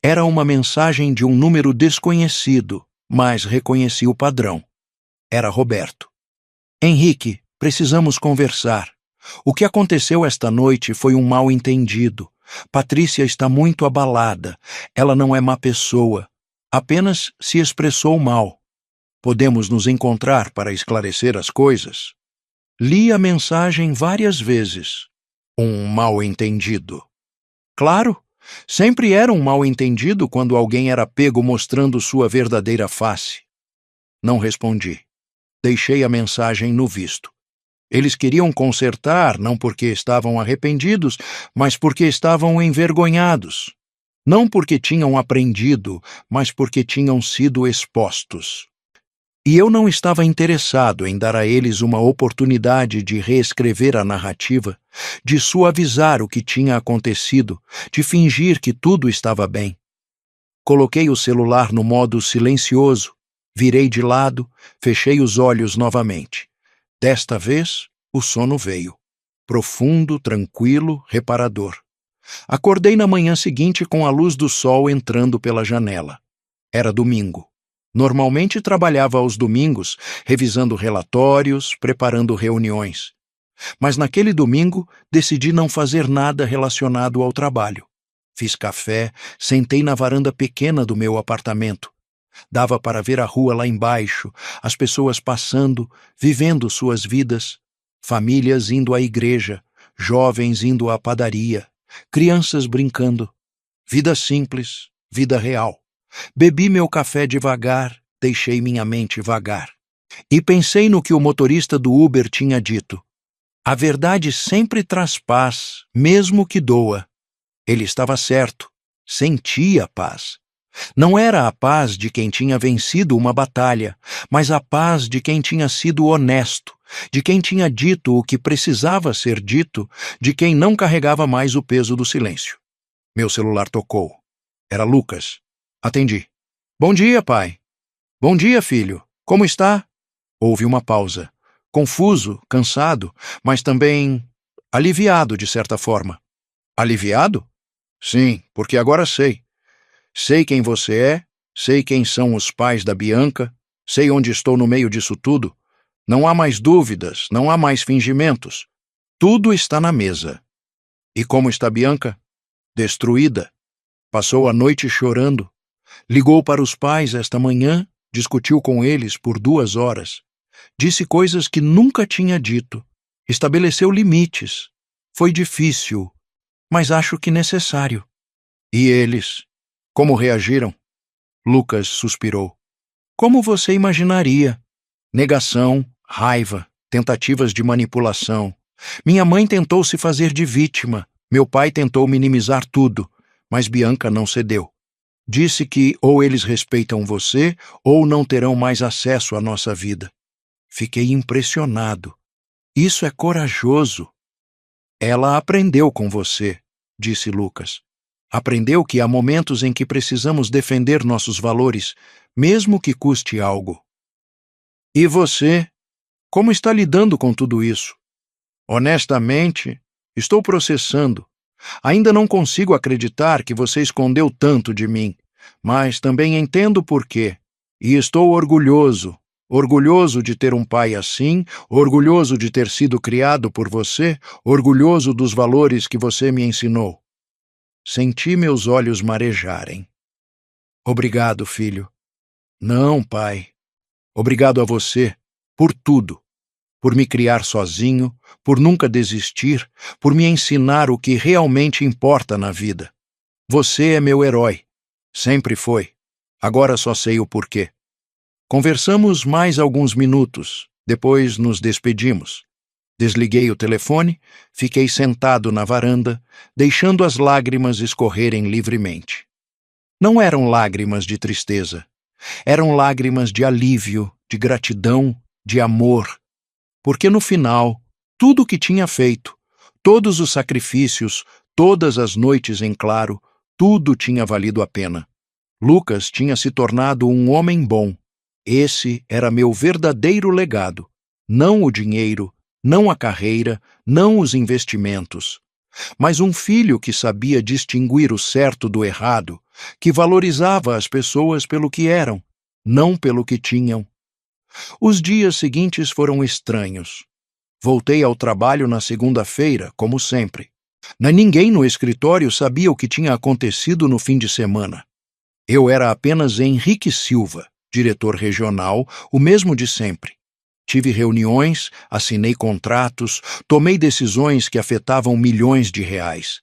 A: Era uma mensagem de um número desconhecido, mas reconheci o padrão. Era Roberto. Henrique, precisamos conversar. O que aconteceu esta noite foi um mal-entendido. Patrícia está muito abalada. Ela não é má pessoa. Apenas se expressou mal. Podemos nos encontrar para esclarecer as coisas? Li a mensagem várias vezes. Um mal-entendido. Claro, sempre era um mal-entendido quando alguém era pego mostrando sua verdadeira face. Não respondi. Deixei a mensagem no visto. Eles queriam consertar, não porque estavam arrependidos, mas porque estavam envergonhados. Não porque tinham aprendido, mas porque tinham sido expostos. E eu não estava interessado em dar a eles uma oportunidade de reescrever a narrativa, de suavizar o que tinha acontecido, de fingir que tudo estava bem. Coloquei o celular no modo silencioso, virei de lado, fechei os olhos novamente. Desta vez, o sono veio. Profundo, tranquilo, reparador. Acordei na manhã seguinte com a luz do sol entrando pela janela. Era domingo. Normalmente trabalhava aos domingos, revisando relatórios, preparando reuniões. Mas naquele domingo decidi não fazer nada relacionado ao trabalho. Fiz café, sentei na varanda pequena do meu apartamento. Dava para ver a rua lá embaixo, as pessoas passando, vivendo suas vidas, famílias indo à igreja, jovens indo à padaria, crianças brincando. Vida simples, vida real. Bebi meu café devagar, deixei minha mente vagar. E pensei no que o motorista do Uber tinha dito. A verdade sempre traz paz, mesmo que doa. Ele estava certo. Sentia paz. Não era a paz de quem tinha vencido uma batalha, mas a paz de quem tinha sido honesto, de quem tinha dito o que precisava ser dito, de quem não carregava mais o peso do silêncio. Meu celular tocou. Era Lucas. Atendi. Bom dia, pai. Bom dia, filho. Como está? Houve uma pausa. Confuso, cansado, mas também aliviado de certa forma. Aliviado? Sim, porque agora sei. Sei quem você é, sei quem são os pais da Bianca, sei onde estou no meio disso tudo. Não há mais dúvidas, não há mais fingimentos. Tudo está na mesa. E como está Bianca? Destruída. Passou a noite chorando. Ligou para os pais esta manhã, discutiu com eles por 2 horas. Disse coisas que nunca tinha dito. Estabeleceu limites. Foi difícil, mas acho que necessário. E eles? Como reagiram? Lucas suspirou. Como você imaginaria? Negação, raiva, tentativas de manipulação. Minha mãe tentou se fazer de vítima. Meu pai tentou minimizar tudo, mas Bianca não cedeu. Disse que ou eles respeitam você ou não terão mais acesso à nossa vida. Fiquei impressionado. Isso é corajoso. Ela aprendeu com você, disse Lucas. Aprendeu que há momentos em que precisamos defender nossos valores, mesmo que custe algo. E você? Como está lidando com tudo isso? Honestamente, estou processando. Ainda não consigo acreditar que você escondeu tanto de mim, mas também entendo por quê. E estou orgulhoso. Orgulhoso de ter um pai assim, orgulhoso de ter sido criado por você, orgulhoso dos valores que você me ensinou. Senti meus olhos marejarem. Obrigado, filho. Não, pai. Obrigado a você, por tudo. Por me criar sozinho, por nunca desistir, por me ensinar o que realmente importa na vida. Você é meu herói. Sempre foi. Agora só sei o porquê. Conversamos mais alguns minutos, depois nos despedimos. Desliguei o telefone, fiquei sentado na varanda, deixando as lágrimas escorrerem livremente. Não eram lágrimas de tristeza. Eram lágrimas de alívio, de gratidão, de amor. Porque no final, tudo o que tinha feito, todos os sacrifícios, todas as noites em claro, tudo tinha valido a pena. Lucas tinha se tornado um homem bom. Esse era meu verdadeiro legado. Não o dinheiro, não a carreira, não os investimentos. Mas um filho que sabia distinguir o certo do errado, que valorizava as pessoas pelo que eram, não pelo que tinham. Os dias seguintes foram estranhos. Voltei ao trabalho na segunda-feira, como sempre. Ninguém no escritório sabia o que tinha acontecido no fim de semana. Eu era apenas Henrique Silva, diretor regional, o mesmo de sempre. Tive reuniões, assinei contratos, tomei decisões que afetavam milhões de reais.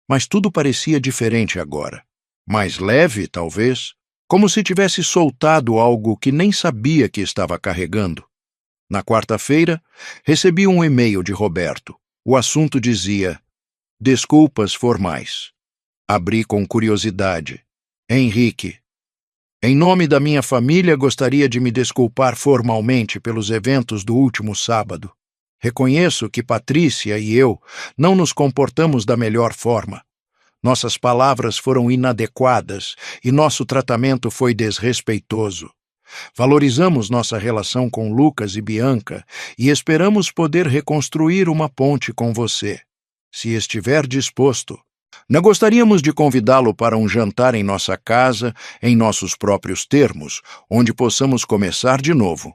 A: Mas tudo parecia diferente agora. Mais leve, talvez, como se tivesse soltado algo que nem sabia que estava carregando. Na quarta-feira, recebi um e-mail de Roberto. O assunto dizia: desculpas formais. Abri com curiosidade. Henrique, em nome da minha família, gostaria de me desculpar formalmente pelos eventos do último sábado. Reconheço que Patrícia e eu não nos comportamos da melhor forma. Nossas palavras foram inadequadas e nosso tratamento foi desrespeitoso. Valorizamos nossa relação com Lucas e Bianca e esperamos poder reconstruir uma ponte com você. Se estiver disposto, nós gostaríamos de convidá-lo para um jantar em nossa casa, em nossos próprios termos, onde possamos começar de novo.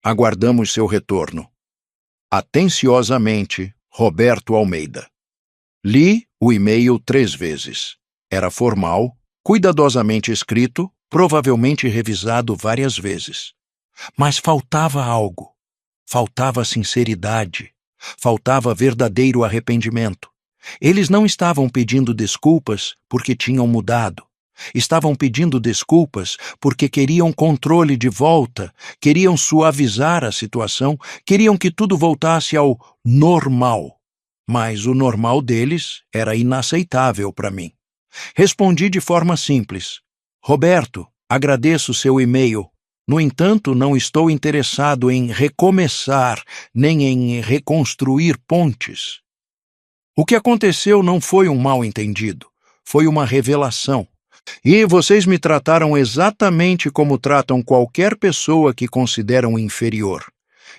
A: Aguardamos seu retorno. Atenciosamente, Roberto Almeida. Li o e-mail 3 vezes. Era formal, cuidadosamente escrito, provavelmente revisado várias vezes. Mas faltava algo. Faltava sinceridade. Faltava verdadeiro arrependimento. Eles não estavam pedindo desculpas porque tinham mudado. Estavam pedindo desculpas porque queriam controle de volta, queriam suavizar a situação, queriam que tudo voltasse ao normal. Mas o normal deles era inaceitável para mim. Respondi de forma simples: Roberto, agradeço seu e-mail. No entanto, não estou interessado em recomeçar nem em reconstruir pontes. O que aconteceu não foi um mal-entendido, foi uma revelação. E vocês me trataram exatamente como tratam qualquer pessoa que consideram inferior.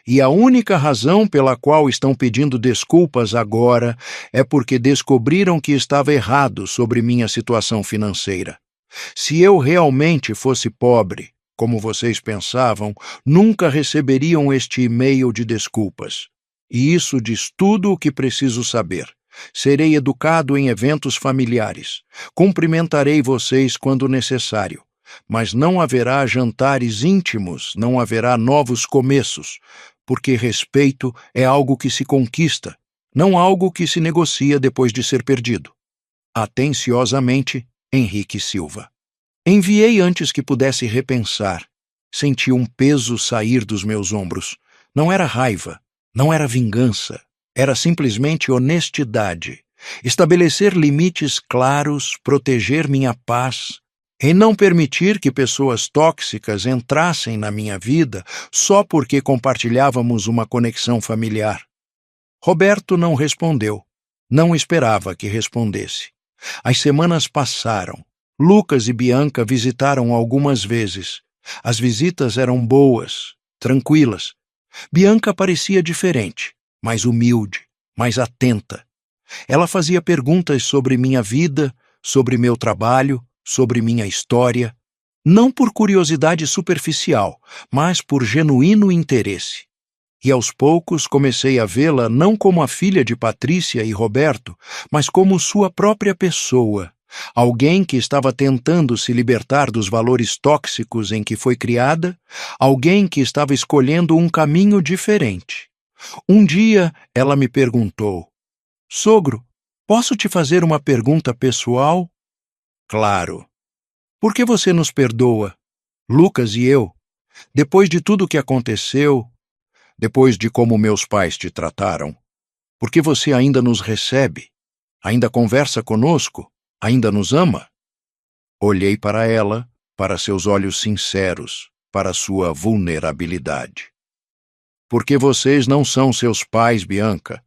A: E a única razão pela qual estão pedindo desculpas agora é porque descobriram que estava errado sobre minha situação financeira. Se eu realmente fosse pobre, como vocês pensavam, nunca receberiam este e-mail de desculpas. E isso diz tudo o que preciso saber. Serei educado em eventos familiares. Cumprimentarei vocês quando necessário. Mas não haverá jantares íntimos, não haverá novos começos, porque respeito é algo que se conquista, não algo que se negocia depois de ser perdido. Atenciosamente, Henrique Silva. Enviei antes que pudesse repensar. Senti um peso sair dos meus ombros. Não era raiva, não era vingança. Era simplesmente honestidade. Estabelecer limites claros, proteger minha paz e não permitir que pessoas tóxicas entrassem na minha vida só porque compartilhávamos uma conexão familiar. Roberto não respondeu. Não esperava que respondesse. As semanas passaram. Lucas e Bianca visitaram algumas vezes. As visitas eram boas, tranquilas. Bianca parecia diferente, mais humilde, mais atenta. Ela fazia perguntas sobre minha vida, sobre meu trabalho, sobre minha história, não por curiosidade superficial, mas por genuíno interesse. E aos poucos comecei a vê-la não como a filha de Patrícia e Roberto, mas como sua própria pessoa, alguém que estava tentando se libertar dos valores tóxicos em que foi criada, alguém que estava escolhendo um caminho diferente. Um dia ela me perguntou: Sogro, posso te fazer uma pergunta pessoal? Claro. Por que você nos perdoa, Lucas e eu, depois de tudo o que aconteceu, depois de como meus pais te trataram? Por que você ainda nos recebe? Ainda conversa conosco? Ainda nos ama? Olhei para ela, para seus olhos sinceros, para sua vulnerabilidade. Porque vocês não são seus pais, Bianca.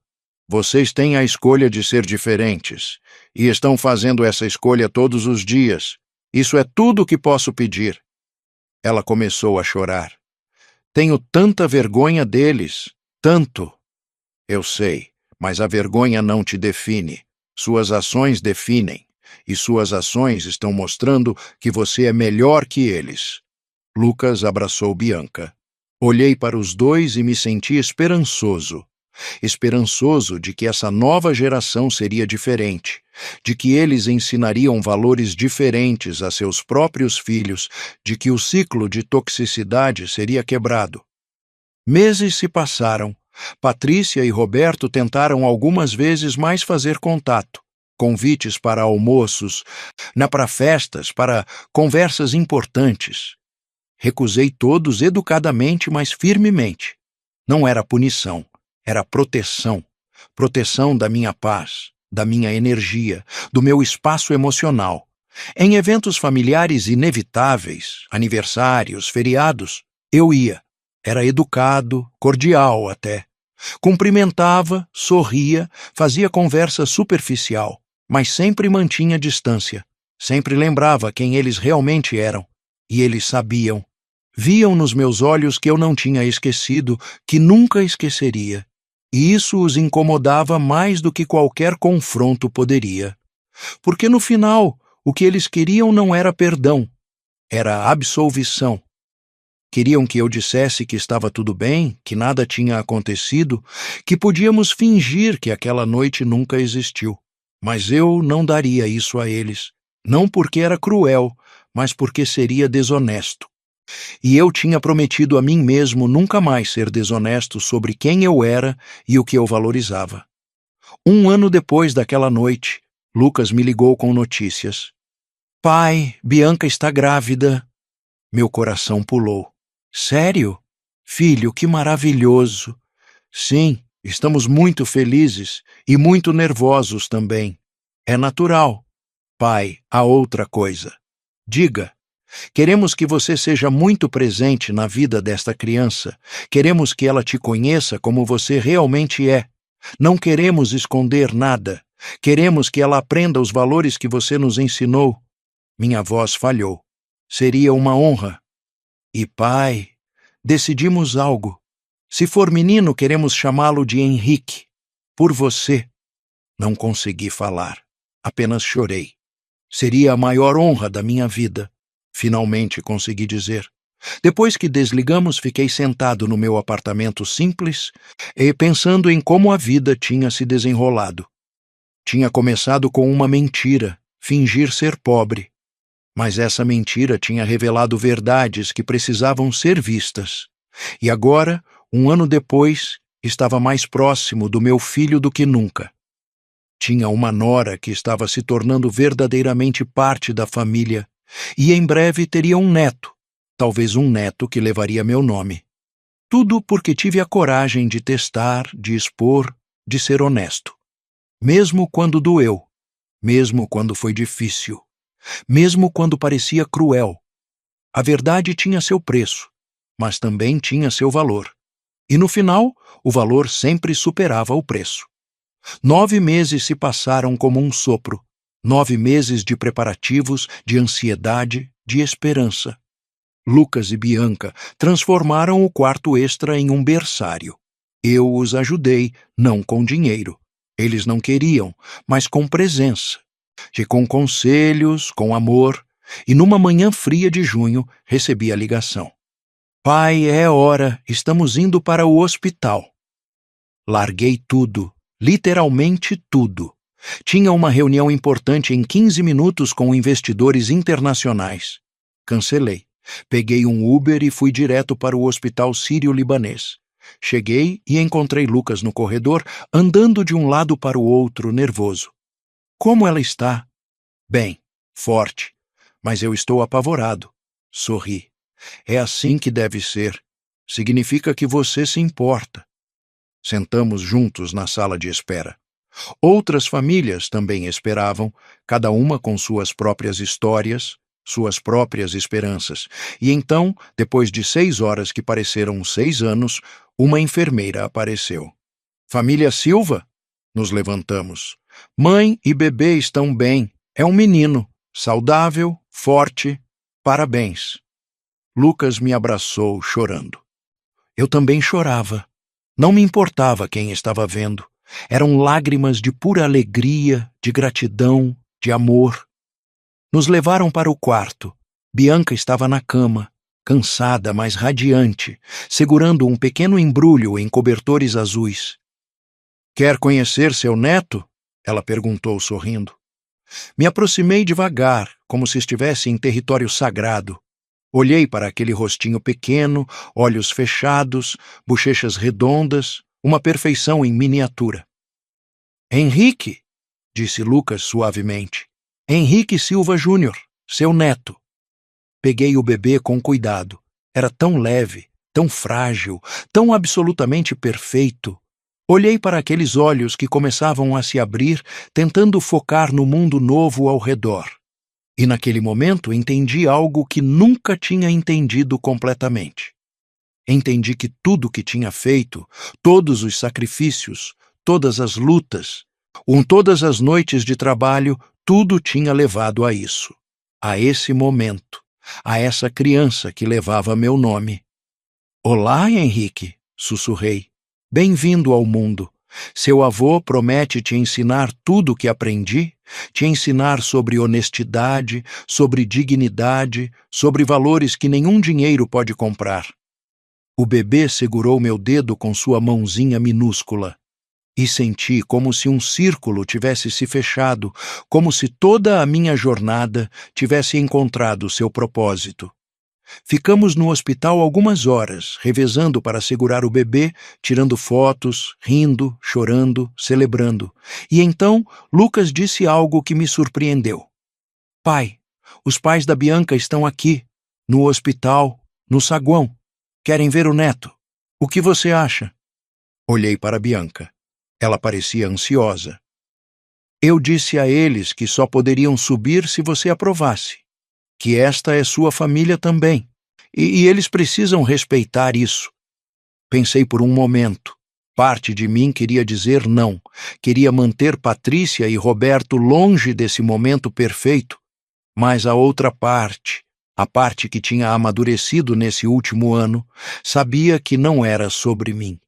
A: Vocês têm a escolha de ser diferentes, e estão fazendo essa escolha todos os dias. Isso é tudo o que posso pedir. Ela começou a chorar. Tenho tanta vergonha deles, tanto. Eu sei, mas a vergonha não te define. Suas ações definem, e suas ações estão mostrando que você é melhor que eles. Lucas abraçou Bianca. Olhei para os dois e me senti esperançoso. Esperançoso de que essa nova geração seria diferente, de que eles ensinariam valores diferentes a seus próprios filhos, de que o ciclo de toxicidade seria quebrado. Meses se passaram. Patrícia e Roberto tentaram algumas vezes mais fazer contato. Convites para almoços, para festas, para conversas importantes. Recusei todos educadamente, mas firmemente. Não era punição. Era proteção. Proteção da minha paz, da minha energia, do meu espaço emocional. Em eventos familiares inevitáveis, aniversários, feriados, eu ia. Era educado, cordial até. Cumprimentava, sorria, fazia conversa superficial, mas sempre mantinha distância. Sempre lembrava quem eles realmente eram. E eles sabiam. Viam nos meus olhos que eu não tinha esquecido, que nunca esqueceria. E isso os incomodava mais do que qualquer confronto poderia. Porque no final, o que eles queriam não era perdão, era absolvição. Queriam que eu dissesse que estava tudo bem, que nada tinha acontecido, que podíamos fingir que aquela noite nunca existiu. Mas eu não daria isso a eles, não porque era cruel, mas porque seria desonesto. E eu tinha prometido a mim mesmo nunca mais ser desonesto sobre quem eu era e o que eu valorizava. 1 ano depois daquela noite, Lucas me ligou com notícias. Pai, Bianca está grávida. Meu coração pulou. Sério? Filho, que maravilhoso. Sim, estamos muito felizes e muito nervosos também. É natural. pai, há outra coisa. Diga. Queremos que você seja muito presente na vida desta criança. Queremos que ela te conheça como você realmente é. Não queremos esconder nada. Queremos que ela aprenda os valores que você nos ensinou. Minha voz falhou. Seria uma honra. E pai, decidimos algo. Se for menino, queremos chamá-lo de Henrique. Por você. Não consegui falar. Apenas chorei. Seria a maior honra da minha vida. Finalmente consegui dizer. Depois que desligamos, fiquei sentado no meu apartamento simples e pensando em como a vida tinha se desenrolado. Tinha começado com uma mentira, fingir ser pobre. Mas essa mentira tinha revelado verdades que precisavam ser vistas. E agora, um ano depois, estava mais próximo do meu filho do que nunca. Tinha uma nora que estava se tornando verdadeiramente parte da família, e em breve teria um neto, talvez um neto que levaria meu nome. Tudo porque tive a coragem de testar, de expor, de ser honesto. Mesmo quando doeu, mesmo quando foi difícil, mesmo quando parecia cruel. A verdade tinha seu preço, mas também tinha seu valor. E no final, o valor sempre superava o preço. 9 meses se passaram como um sopro. 9 meses de preparativos, de ansiedade, de esperança. Lucas e Bianca transformaram o quarto extra em um berçário. Eu os ajudei, não com dinheiro. Eles não queriam, mas com presença. E com conselhos, com amor. E numa manhã fria de junho, recebi a ligação. Pai, é hora, estamos indo para o hospital. Larguei tudo, literalmente tudo. Tinha uma reunião importante em 15 minutos com investidores internacionais. Cancelei. Peguei um Uber e fui direto para o hospital sírio-libanês. Cheguei e encontrei Lucas no corredor, andando de um lado para o outro, nervoso. Como ela está? Bem, forte. Mas eu estou apavorado. Sorri. É assim que deve ser. Significa que você se importa. Sentamos juntos na sala de espera. Outras famílias também esperavam, cada uma com suas próprias histórias, suas próprias esperanças. E então, depois de 6 horas que pareceram 6 anos, uma enfermeira apareceu. Família Silva? Nos levantamos. Mãe e bebê estão bem. É um menino, saudável, forte. Parabéns. Lucas me abraçou, chorando. Eu também chorava. Não me importava quem estava vendo. Eram lágrimas de pura alegria, de gratidão, de amor. Nos levaram para o quarto. Bianca estava na cama, cansada, mas radiante, segurando um pequeno embrulho em cobertores azuis. Quer conhecer seu neto? Ela perguntou, sorrindo. Me aproximei devagar, como se estivesse em território sagrado. Olhei para aquele rostinho pequeno, olhos fechados, bochechas redondas, uma perfeição em miniatura. Henrique, disse Lucas suavemente. Henrique Silva Júnior, seu neto. Peguei o bebê com cuidado. Era tão leve, tão frágil, tão absolutamente perfeito. Olhei para aqueles olhos que começavam a se abrir, tentando focar no mundo novo ao redor. E naquele momento entendi algo que nunca tinha entendido completamente. Entendi que tudo que tinha feito, todos os sacrifícios, todas as lutas, todas as noites de trabalho, tudo tinha levado a isso, a esse momento, a essa criança que levava meu nome. Olá, Henrique, sussurrei. Bem-vindo ao mundo. Seu avô promete te ensinar tudo o que aprendi, te ensinar sobre honestidade, sobre dignidade, sobre valores que nenhum dinheiro pode comprar. O bebê segurou meu dedo com sua mãozinha minúscula e senti como se um círculo tivesse se fechado, como se toda a minha jornada tivesse encontrado seu propósito. Ficamos no hospital algumas horas, revezando para segurar o bebê, tirando fotos, rindo, chorando, celebrando. E então, Lucas disse algo que me surpreendeu. Pai, os pais da Bianca estão aqui, no hospital, no saguão. Querem ver o neto. O que você acha? Olhei para Bianca. Ela parecia ansiosa. Eu disse a eles que só poderiam subir se você aprovasse, que esta é sua família também, e eles precisam respeitar isso. Pensei por um momento. Parte de mim queria dizer não, queria manter Patrícia e Roberto longe desse momento perfeito, mas a outra parte, a parte que tinha amadurecido nesse último ano, sabia que não era sobre mim.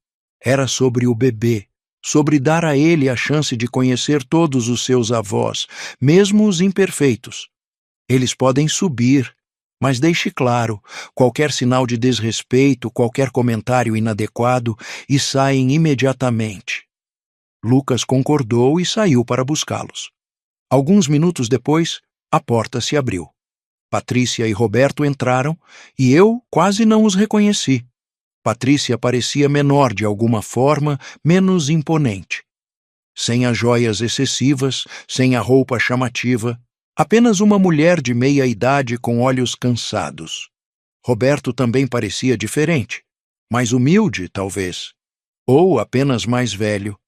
A: Era sobre o bebê, sobre dar a ele a chance de conhecer todos os seus avós, mesmo os imperfeitos. Eles podem subir, mas deixe claro, qualquer sinal de desrespeito, qualquer comentário inadequado, e saem imediatamente. Lucas concordou e saiu para buscá-los. Alguns minutos depois, a porta se abriu. Patrícia e Roberto entraram e eu quase não os reconheci. Patrícia parecia menor de alguma forma, menos imponente. Sem as joias excessivas, sem a roupa chamativa, apenas uma mulher de meia-idade com olhos cansados. Roberto também parecia diferente, mais humilde, talvez, ou apenas mais velho.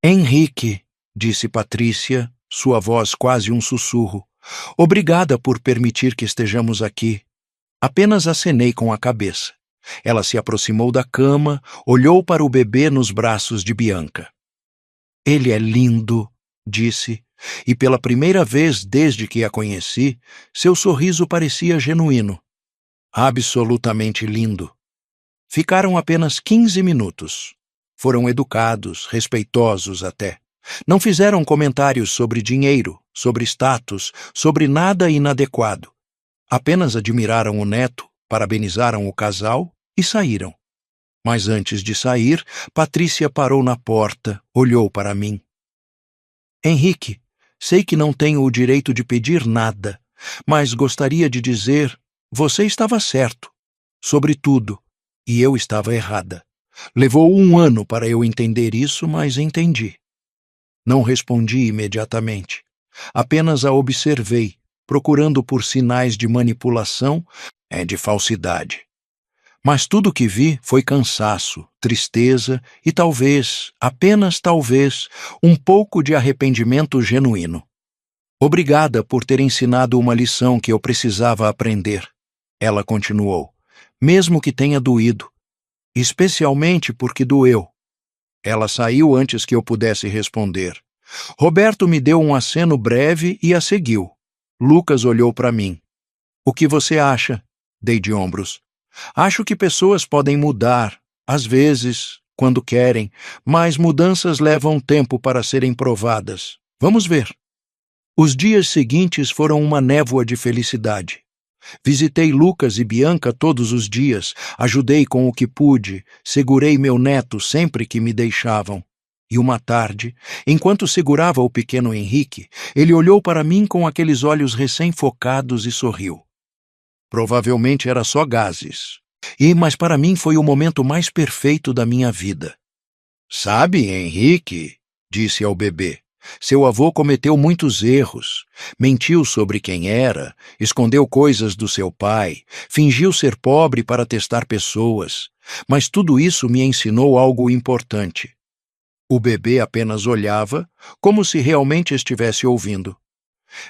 A: Henrique, disse Patrícia, sua voz quase um sussurro. Obrigada por permitir que estejamos aqui. Apenas acenei com a cabeça. Ela se aproximou da cama, olhou para o bebê nos braços de Bianca. Ele é lindo, disse, e pela primeira vez desde que a conheci, seu sorriso parecia genuíno. Absolutamente lindo. Ficaram apenas 15 minutos. Foram educados, respeitosos até. Não fizeram comentários sobre dinheiro, sobre status, sobre nada inadequado. Apenas admiraram o neto, parabenizaram o casal e saíram. Mas antes de sair, Patrícia parou na porta, olhou para mim. Henrique, sei que não tenho o direito de pedir nada, mas gostaria de dizer, você estava certo, sobre tudo, e eu estava errada. Levou 1 ano para eu entender isso, mas entendi. Não respondi imediatamente. Apenas a observei, procurando por sinais de manipulação, de falsidade. Mas tudo que vi foi cansaço, tristeza e talvez, apenas talvez, um pouco de arrependimento genuíno. Obrigada por ter ensinado uma lição que eu precisava aprender. Ela continuou, mesmo que tenha doído. Especialmente porque doeu. Ela saiu antes que eu pudesse responder. Roberto me deu um aceno breve e a seguiu. Lucas olhou para mim. O que você acha? Dei de ombros. Acho que pessoas podem mudar, às vezes, quando querem, mas mudanças levam tempo para serem provadas. Vamos ver. Os dias seguintes foram uma névoa de felicidade. Visitei Lucas e Bianca todos os dias, ajudei com o que pude, segurei meu neto sempre que me deixavam. E uma tarde, enquanto segurava o pequeno Henrique, ele olhou para mim com aqueles olhos recém-focados e sorriu. Provavelmente era só gases. Mas para mim foi o momento mais perfeito da minha vida. Sabe, Henrique, disse ao bebê, seu avô cometeu muitos erros. Mentiu sobre quem era, escondeu coisas do seu pai, fingiu ser pobre para testar pessoas. Mas tudo isso me ensinou algo importante. O bebê apenas olhava, como se realmente estivesse ouvindo.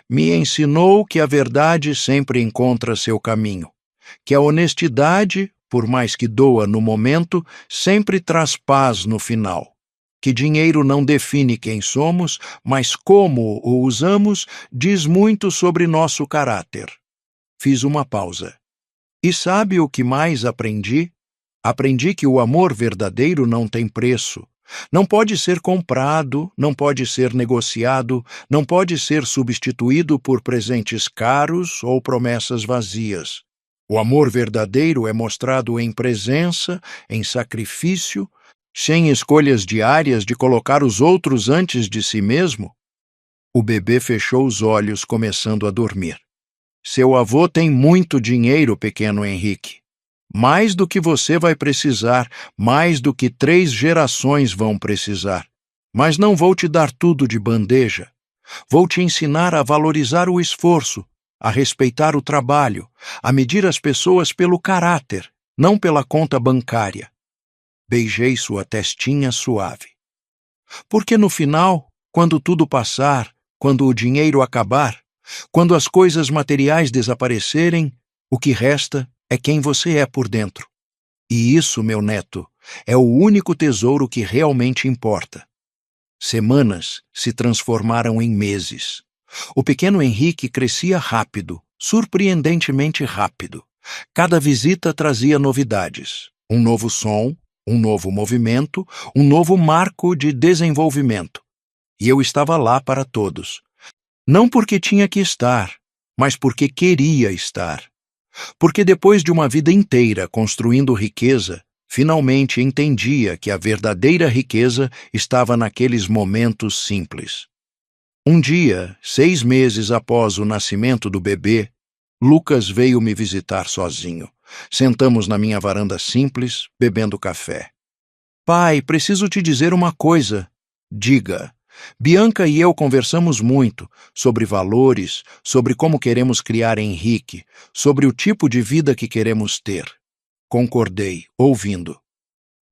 A: Me ensinou que a verdade sempre encontra seu caminho, que a honestidade, por mais que doa no momento, sempre traz paz no final, que dinheiro não define quem somos, mas como o usamos diz muito sobre nosso caráter. Fiz uma pausa. E sabe o que mais aprendi? Aprendi que o amor verdadeiro não tem preço. Não pode ser comprado, não pode ser negociado, não pode ser substituído por presentes caros ou promessas vazias. O amor verdadeiro é mostrado em presença, em sacrifício, sem escolhas diárias de colocar os outros antes de si mesmo. O bebê fechou os olhos, começando a dormir. Seu avô tem muito dinheiro, pequeno Henrique. Mais do que você vai precisar, mais do que 3 gerações vão precisar. Mas não vou te dar tudo de bandeja. Vou te ensinar a valorizar o esforço, a respeitar o trabalho, a medir as pessoas pelo caráter, não pela conta bancária. Beijei sua testinha suave. Porque no final, Quando tudo passar, quando o dinheiro acabar, quando as coisas materiais desaparecerem, o que resta é quem você é por dentro. E isso, meu neto, é o único tesouro que realmente importa. Semanas se transformaram em meses. O pequeno Henrique crescia rápido, surpreendentemente rápido. Cada visita trazia novidades, um novo som, um novo movimento, um novo marco de desenvolvimento. E eu estava lá para todos. Não porque tinha que estar, mas porque queria estar. Porque depois de uma vida inteira construindo riqueza, finalmente entendia que a verdadeira riqueza estava naqueles momentos simples. Um dia, 6 meses após o nascimento do bebê, Lucas veio me visitar sozinho. Sentamos na minha varanda simples, bebendo café. Pai, preciso te dizer uma coisa. Diga. Bianca e eu conversamos muito sobre valores, sobre como queremos criar Henrique, sobre o tipo de vida que queremos ter. Concordei, ouvindo.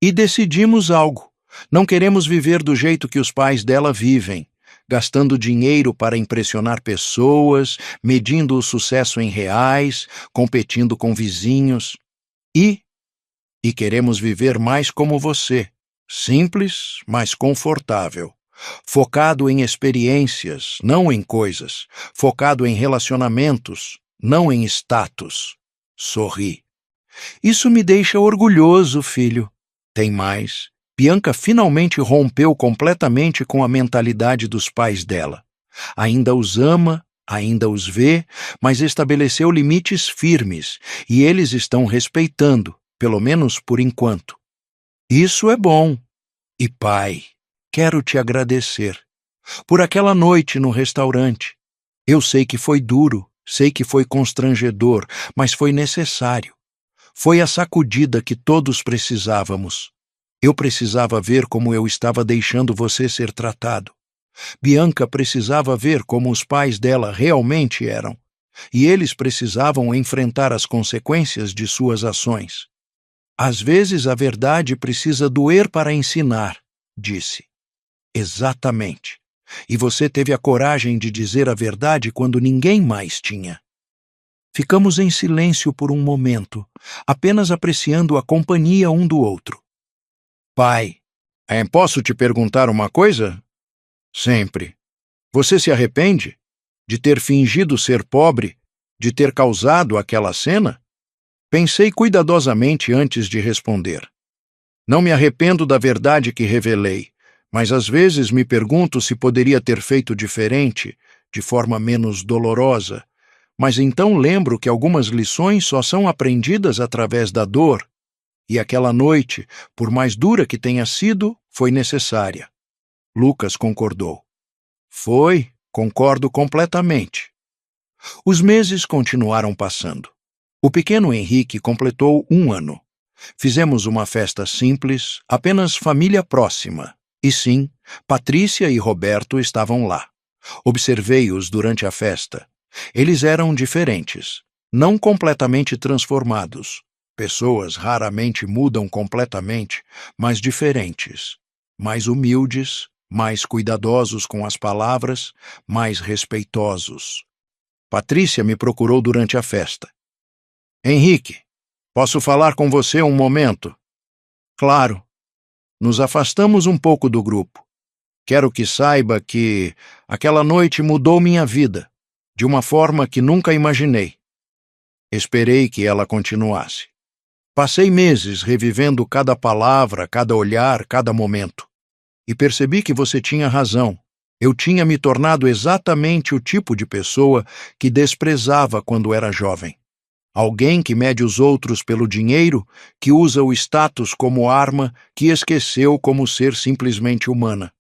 A: E decidimos algo. Não queremos viver do jeito que os pais dela vivem, gastando dinheiro para impressionar pessoas, medindo o sucesso em reais, competindo com vizinhos. E queremos viver mais como você, simples, mas confortável. Focado em experiências, não em coisas. Focado em relacionamentos, não em status. Sorri. Isso me deixa orgulhoso, filho. Tem mais. Bianca finalmente rompeu completamente com a mentalidade dos pais dela. Ainda os ama, ainda os vê, mas estabeleceu limites firmes, e eles estão respeitando, pelo menos por enquanto. Isso é bom. E pai, quero te agradecer por aquela noite no restaurante. Eu sei que foi duro, sei que foi constrangedor, mas foi necessário. Foi a sacudida que todos precisávamos. Eu precisava ver como eu estava deixando você ser tratado. Bianca precisava ver como os pais dela realmente eram. E eles precisavam enfrentar as consequências de suas ações. Às vezes a verdade precisa doer para ensinar, disse. Exatamente. E você teve a coragem de dizer a verdade quando ninguém mais tinha. Ficamos em silêncio por um momento, apenas apreciando a companhia um do outro. Pai, posso te perguntar uma coisa? Sempre. Você se arrepende de ter fingido ser pobre, de ter causado aquela cena? Pensei cuidadosamente antes de responder. Não me arrependo da verdade que revelei, mas às vezes me pergunto se poderia ter feito diferente, de forma menos dolorosa. Mas então lembro que algumas lições só são aprendidas através da dor, e aquela noite, por mais dura que tenha sido, foi necessária. Lucas concordou. Concordo completamente. Os meses continuaram passando. O pequeno Henrique completou 1 ano. Fizemos uma festa simples, apenas família próxima. E sim, Patrícia e Roberto estavam lá. Observei-os durante a festa. Eles eram diferentes, não completamente transformados. Pessoas raramente mudam completamente, mas diferentes. Mais humildes, mais cuidadosos com as palavras, mais respeitosos. Patrícia me procurou durante a festa. Henrique, posso falar com você um momento? Claro. Nos afastamos um pouco do grupo. Quero que saiba que aquela noite mudou minha vida, de uma forma que nunca imaginei. Esperei que ela continuasse. Passei meses revivendo cada palavra, cada olhar, cada momento. E percebi que você tinha razão. Eu tinha me tornado exatamente o tipo de pessoa que desprezava quando era jovem. Alguém que mede os outros pelo dinheiro, que usa o status como arma, que esqueceu como ser simplesmente humana.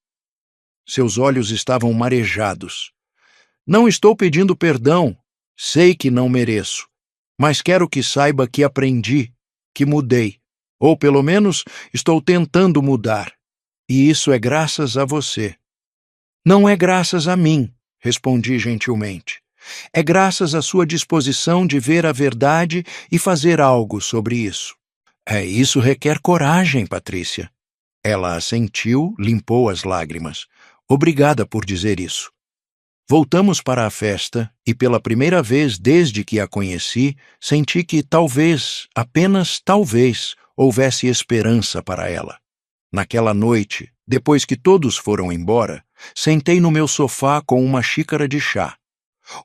A: Seus olhos estavam marejados. Não estou pedindo perdão. Sei que não mereço. Mas quero que saiba que aprendi, que mudei. Ou, pelo menos, estou tentando mudar. E isso é graças a você. Não é graças a mim, respondi gentilmente. É graças à sua disposição de ver a verdade e fazer algo sobre isso. Isso requer coragem, Patrícia. Ela assentiu, limpou as lágrimas. Obrigada por dizer isso. Voltamos para a festa e, pela primeira vez desde que a conheci, senti que talvez, apenas talvez, houvesse esperança para ela. Naquela noite, depois que todos foram embora, sentei no meu sofá com uma xícara de chá.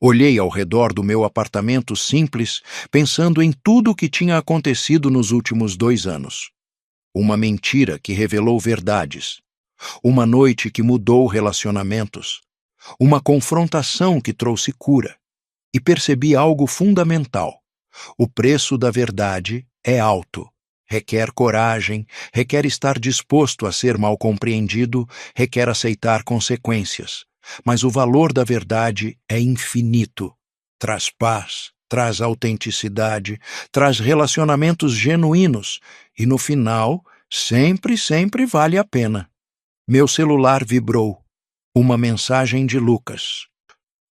A: Olhei ao redor do meu apartamento simples, pensando em tudo o que tinha acontecido nos últimos 2 anos. Uma mentira que revelou verdades. Uma noite que mudou relacionamentos. Uma confrontação que trouxe cura. E percebi algo fundamental. O preço da verdade é alto. Requer coragem, requer estar disposto a ser mal compreendido, requer aceitar consequências. Mas o valor da verdade é infinito. Traz paz, traz autenticidade, traz relacionamentos genuínos e, no final, sempre vale a pena. Meu celular vibrou. Uma mensagem de Lucas.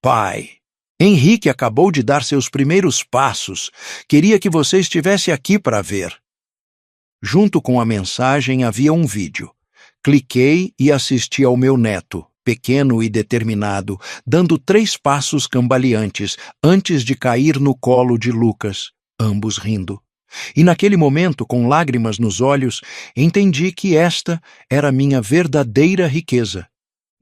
A: Pai, Henrique acabou de dar seus primeiros passos. Queria que você estivesse aqui para ver. Junto com a mensagem havia um vídeo. Cliquei e assisti ao meu neto, pequeno e determinado, dando 3 passos cambaleantes antes de cair no colo de Lucas, ambos rindo. E naquele momento, com lágrimas nos olhos, entendi que esta era minha verdadeira riqueza.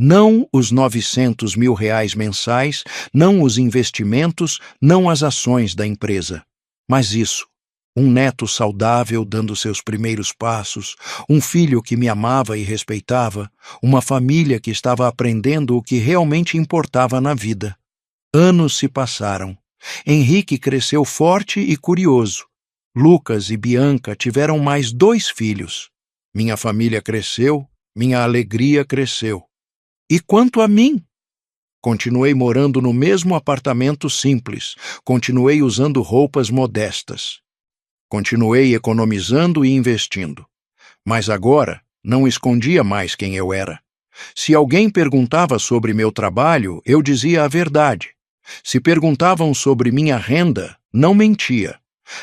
A: Não os 900 mil reais mensais, não os investimentos, não as ações da empresa. Mas isso, um neto saudável dando seus primeiros passos, um filho que me amava e respeitava, uma família que estava aprendendo o que realmente importava na vida. Anos se passaram. Henrique cresceu forte e curioso. Lucas e Bianca tiveram mais 2 filhos. Minha família cresceu, minha alegria cresceu. E quanto a mim? Continuei morando no mesmo apartamento simples, continuei usando roupas modestas. Continuei economizando e investindo. Mas agora não escondia mais quem eu era. Se alguém perguntava sobre meu trabalho, eu dizia a verdade. Se perguntavam sobre minha renda, não mentia.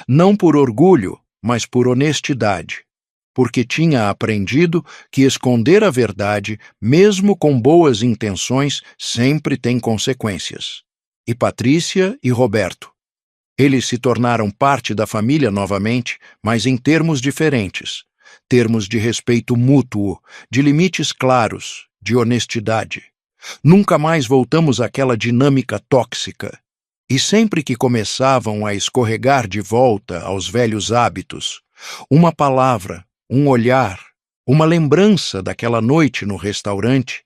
A: Não por orgulho, mas por honestidade. Porque tinha aprendido que esconder a verdade, mesmo com boas intenções, sempre tem consequências. E Patrícia e Roberto. Eles se tornaram parte da família novamente, mas em termos diferentes. Termos de respeito mútuo, de limites claros, de honestidade. Nunca mais voltamos àquela dinâmica tóxica. E sempre que começavam a escorregar de volta aos velhos hábitos, uma palavra, um olhar, uma lembrança daquela noite no restaurante,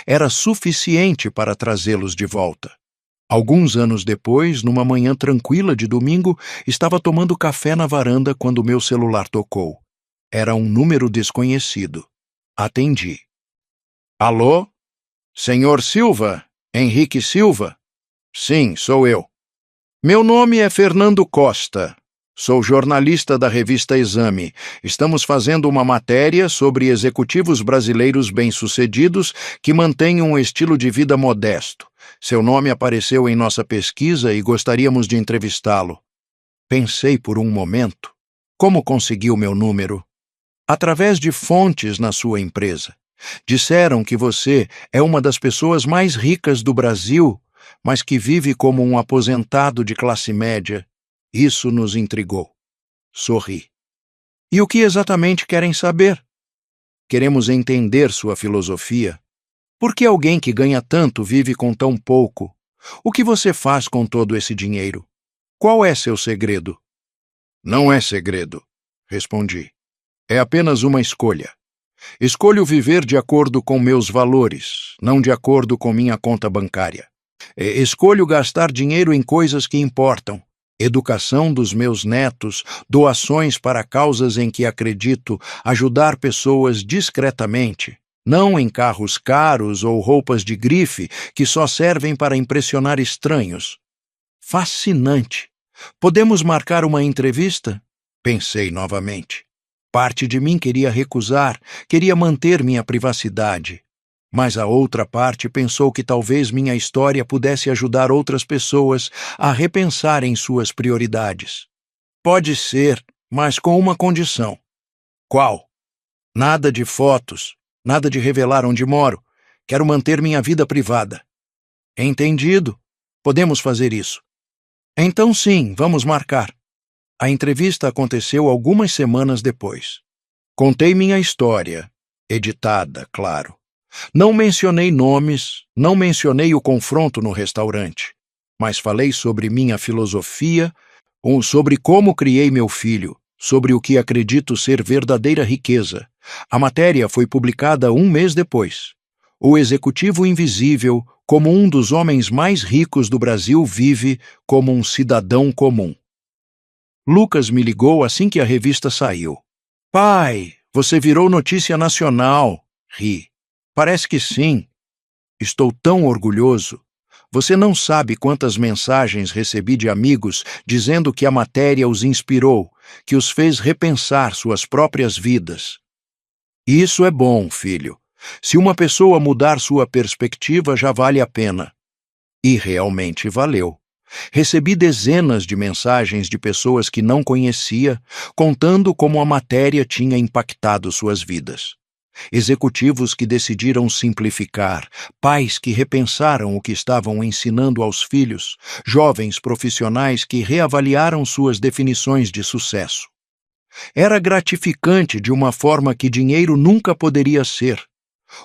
A: era suficiente para trazê-los de volta. Alguns anos depois, numa manhã tranquila de domingo, estava tomando café na varanda quando meu celular tocou. Era um número desconhecido. Atendi. Alô? Senhor Silva? Henrique Silva? Sim, sou eu. Meu nome é Fernando Costa. Sou jornalista da revista Exame. Estamos fazendo uma matéria sobre executivos brasileiros bem-sucedidos que mantêm um estilo de vida modesto. Seu nome apareceu em nossa pesquisa e gostaríamos de entrevistá-lo. Pensei por um momento. Como conseguiu meu número? Através de fontes na sua empresa. Disseram que você é uma das pessoas mais ricas do Brasil, mas que vive como um aposentado de classe média. Isso nos intrigou. Sorri. E o que exatamente querem saber? Queremos entender sua filosofia. Por que alguém que ganha tanto vive com tão pouco? O que você faz com todo esse dinheiro? Qual é seu segredo? Não é segredo, respondi. É apenas uma escolha. Escolho viver de acordo com meus valores, não de acordo com minha conta bancária. Escolho gastar dinheiro em coisas que importam. Educação dos meus netos, doações para causas em que acredito, ajudar pessoas discretamente, não em carros caros ou roupas de grife que só servem para impressionar estranhos. Fascinante. Podemos marcar uma entrevista? Pensei novamente. Parte de mim queria recusar, queria manter minha privacidade. Mas a outra parte pensou que talvez minha história pudesse ajudar outras pessoas a repensarem suas prioridades. Pode ser, mas com uma condição. Qual? Nada de fotos, nada de revelar onde moro. Quero manter minha vida privada. Entendido. Podemos fazer isso. Então sim, vamos marcar. A entrevista aconteceu algumas semanas depois. Contei minha história, editada, claro. Não mencionei nomes, não mencionei o confronto no restaurante, mas falei sobre minha filosofia, sobre como criei meu filho, sobre o que acredito ser verdadeira riqueza. A matéria foi publicada um mês depois. O executivo invisível, como um dos homens mais ricos do Brasil, vive como um cidadão comum. Lucas me ligou assim que a revista saiu. Pai, você virou notícia nacional. Ri. Parece que sim. Estou tão orgulhoso. Você não sabe quantas mensagens recebi de amigos dizendo que a matéria os inspirou, que os fez repensar suas próprias vidas. E isso é bom, filho. Se uma pessoa mudar sua perspectiva, já vale a pena. E realmente valeu. Recebi dezenas de mensagens de pessoas que não conhecia, contando como a matéria tinha impactado suas vidas. Executivos que decidiram simplificar, pais que repensaram o que estavam ensinando aos filhos, jovens profissionais que reavaliaram suas definições de sucesso. Era gratificante de uma forma que dinheiro nunca poderia ser.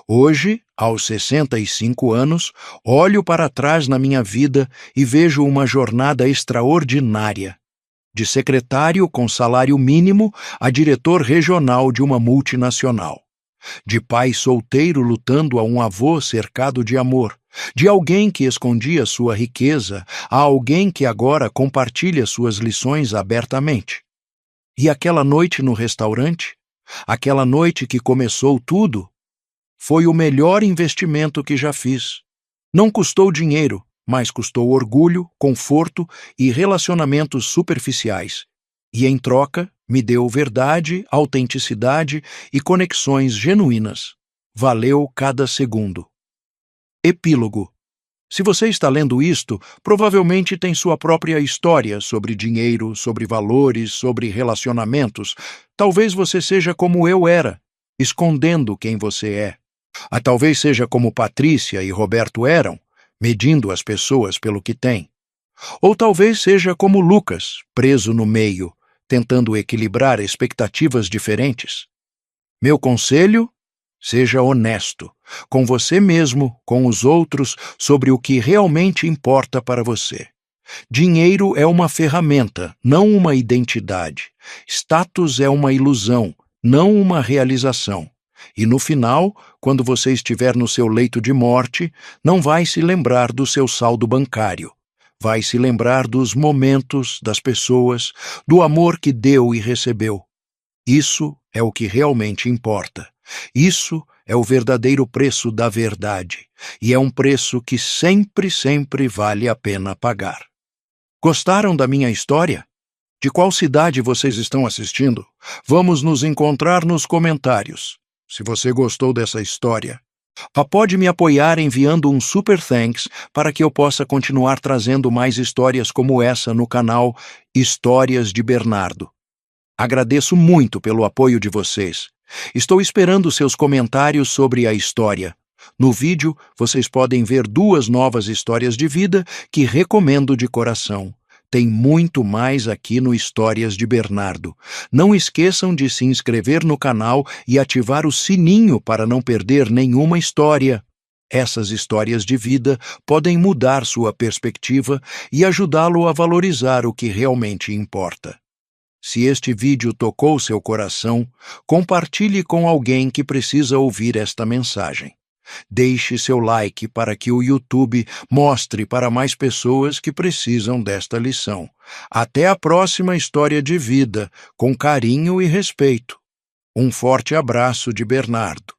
A: Hoje, aos 65 anos, olho para trás na minha vida e vejo uma jornada extraordinária. De secretário com salário mínimo a diretor regional de uma multinacional. De pai solteiro lutando a um avô cercado de amor. De alguém que escondia sua riqueza a alguém que agora compartilha suas lições abertamente. E aquela noite no restaurante? Aquela noite que começou tudo? Foi o melhor investimento que já fiz. Não custou dinheiro, mas custou orgulho, conforto e relacionamentos superficiais. E em troca, me deu verdade, autenticidade e conexões genuínas. Valeu cada segundo. Epílogo. Se você está lendo isto, provavelmente tem sua própria história sobre dinheiro, sobre valores, sobre relacionamentos. Talvez você seja como eu era, escondendo quem você é. Talvez seja como Patrícia e Roberto eram, medindo as pessoas pelo que têm. Ou talvez seja como Lucas, preso no meio, tentando equilibrar expectativas diferentes. Meu conselho? Seja honesto, com você mesmo, com os outros, sobre o que realmente importa para você. Dinheiro é uma ferramenta, não uma identidade. Status é uma ilusão, não uma realização. E no final, quando você estiver no seu leito de morte, não vai se lembrar do seu saldo bancário. Vai se lembrar dos momentos, das pessoas, do amor que deu e recebeu. Isso é o que realmente importa. Isso é o verdadeiro preço da verdade. E é um preço que sempre, sempre vale a pena pagar. Gostaram da minha história? De qual cidade vocês estão assistindo? Vamos nos encontrar nos comentários. Se você gostou dessa história, pode me apoiar enviando um super thanks para que eu possa continuar trazendo mais histórias como essa no canal Histórias de Bernardo. Agradeço muito pelo apoio de vocês. Estou esperando seus comentários sobre a história. No vídeo, vocês podem ver 2 novas histórias de vida que recomendo de coração. Tem muito mais aqui no Histórias de Bernardo. Não esqueçam de se inscrever no canal e ativar o sininho para não perder nenhuma história. Essas histórias de vida podem mudar sua perspectiva e ajudá-lo a valorizar o que realmente importa. Se este vídeo tocou seu coração, compartilhe com alguém que precisa ouvir esta mensagem. Deixe seu like para que o YouTube mostre para mais pessoas que precisam desta lição. Até a próxima história de vida, com carinho e respeito. Um forte abraço de Bernardo.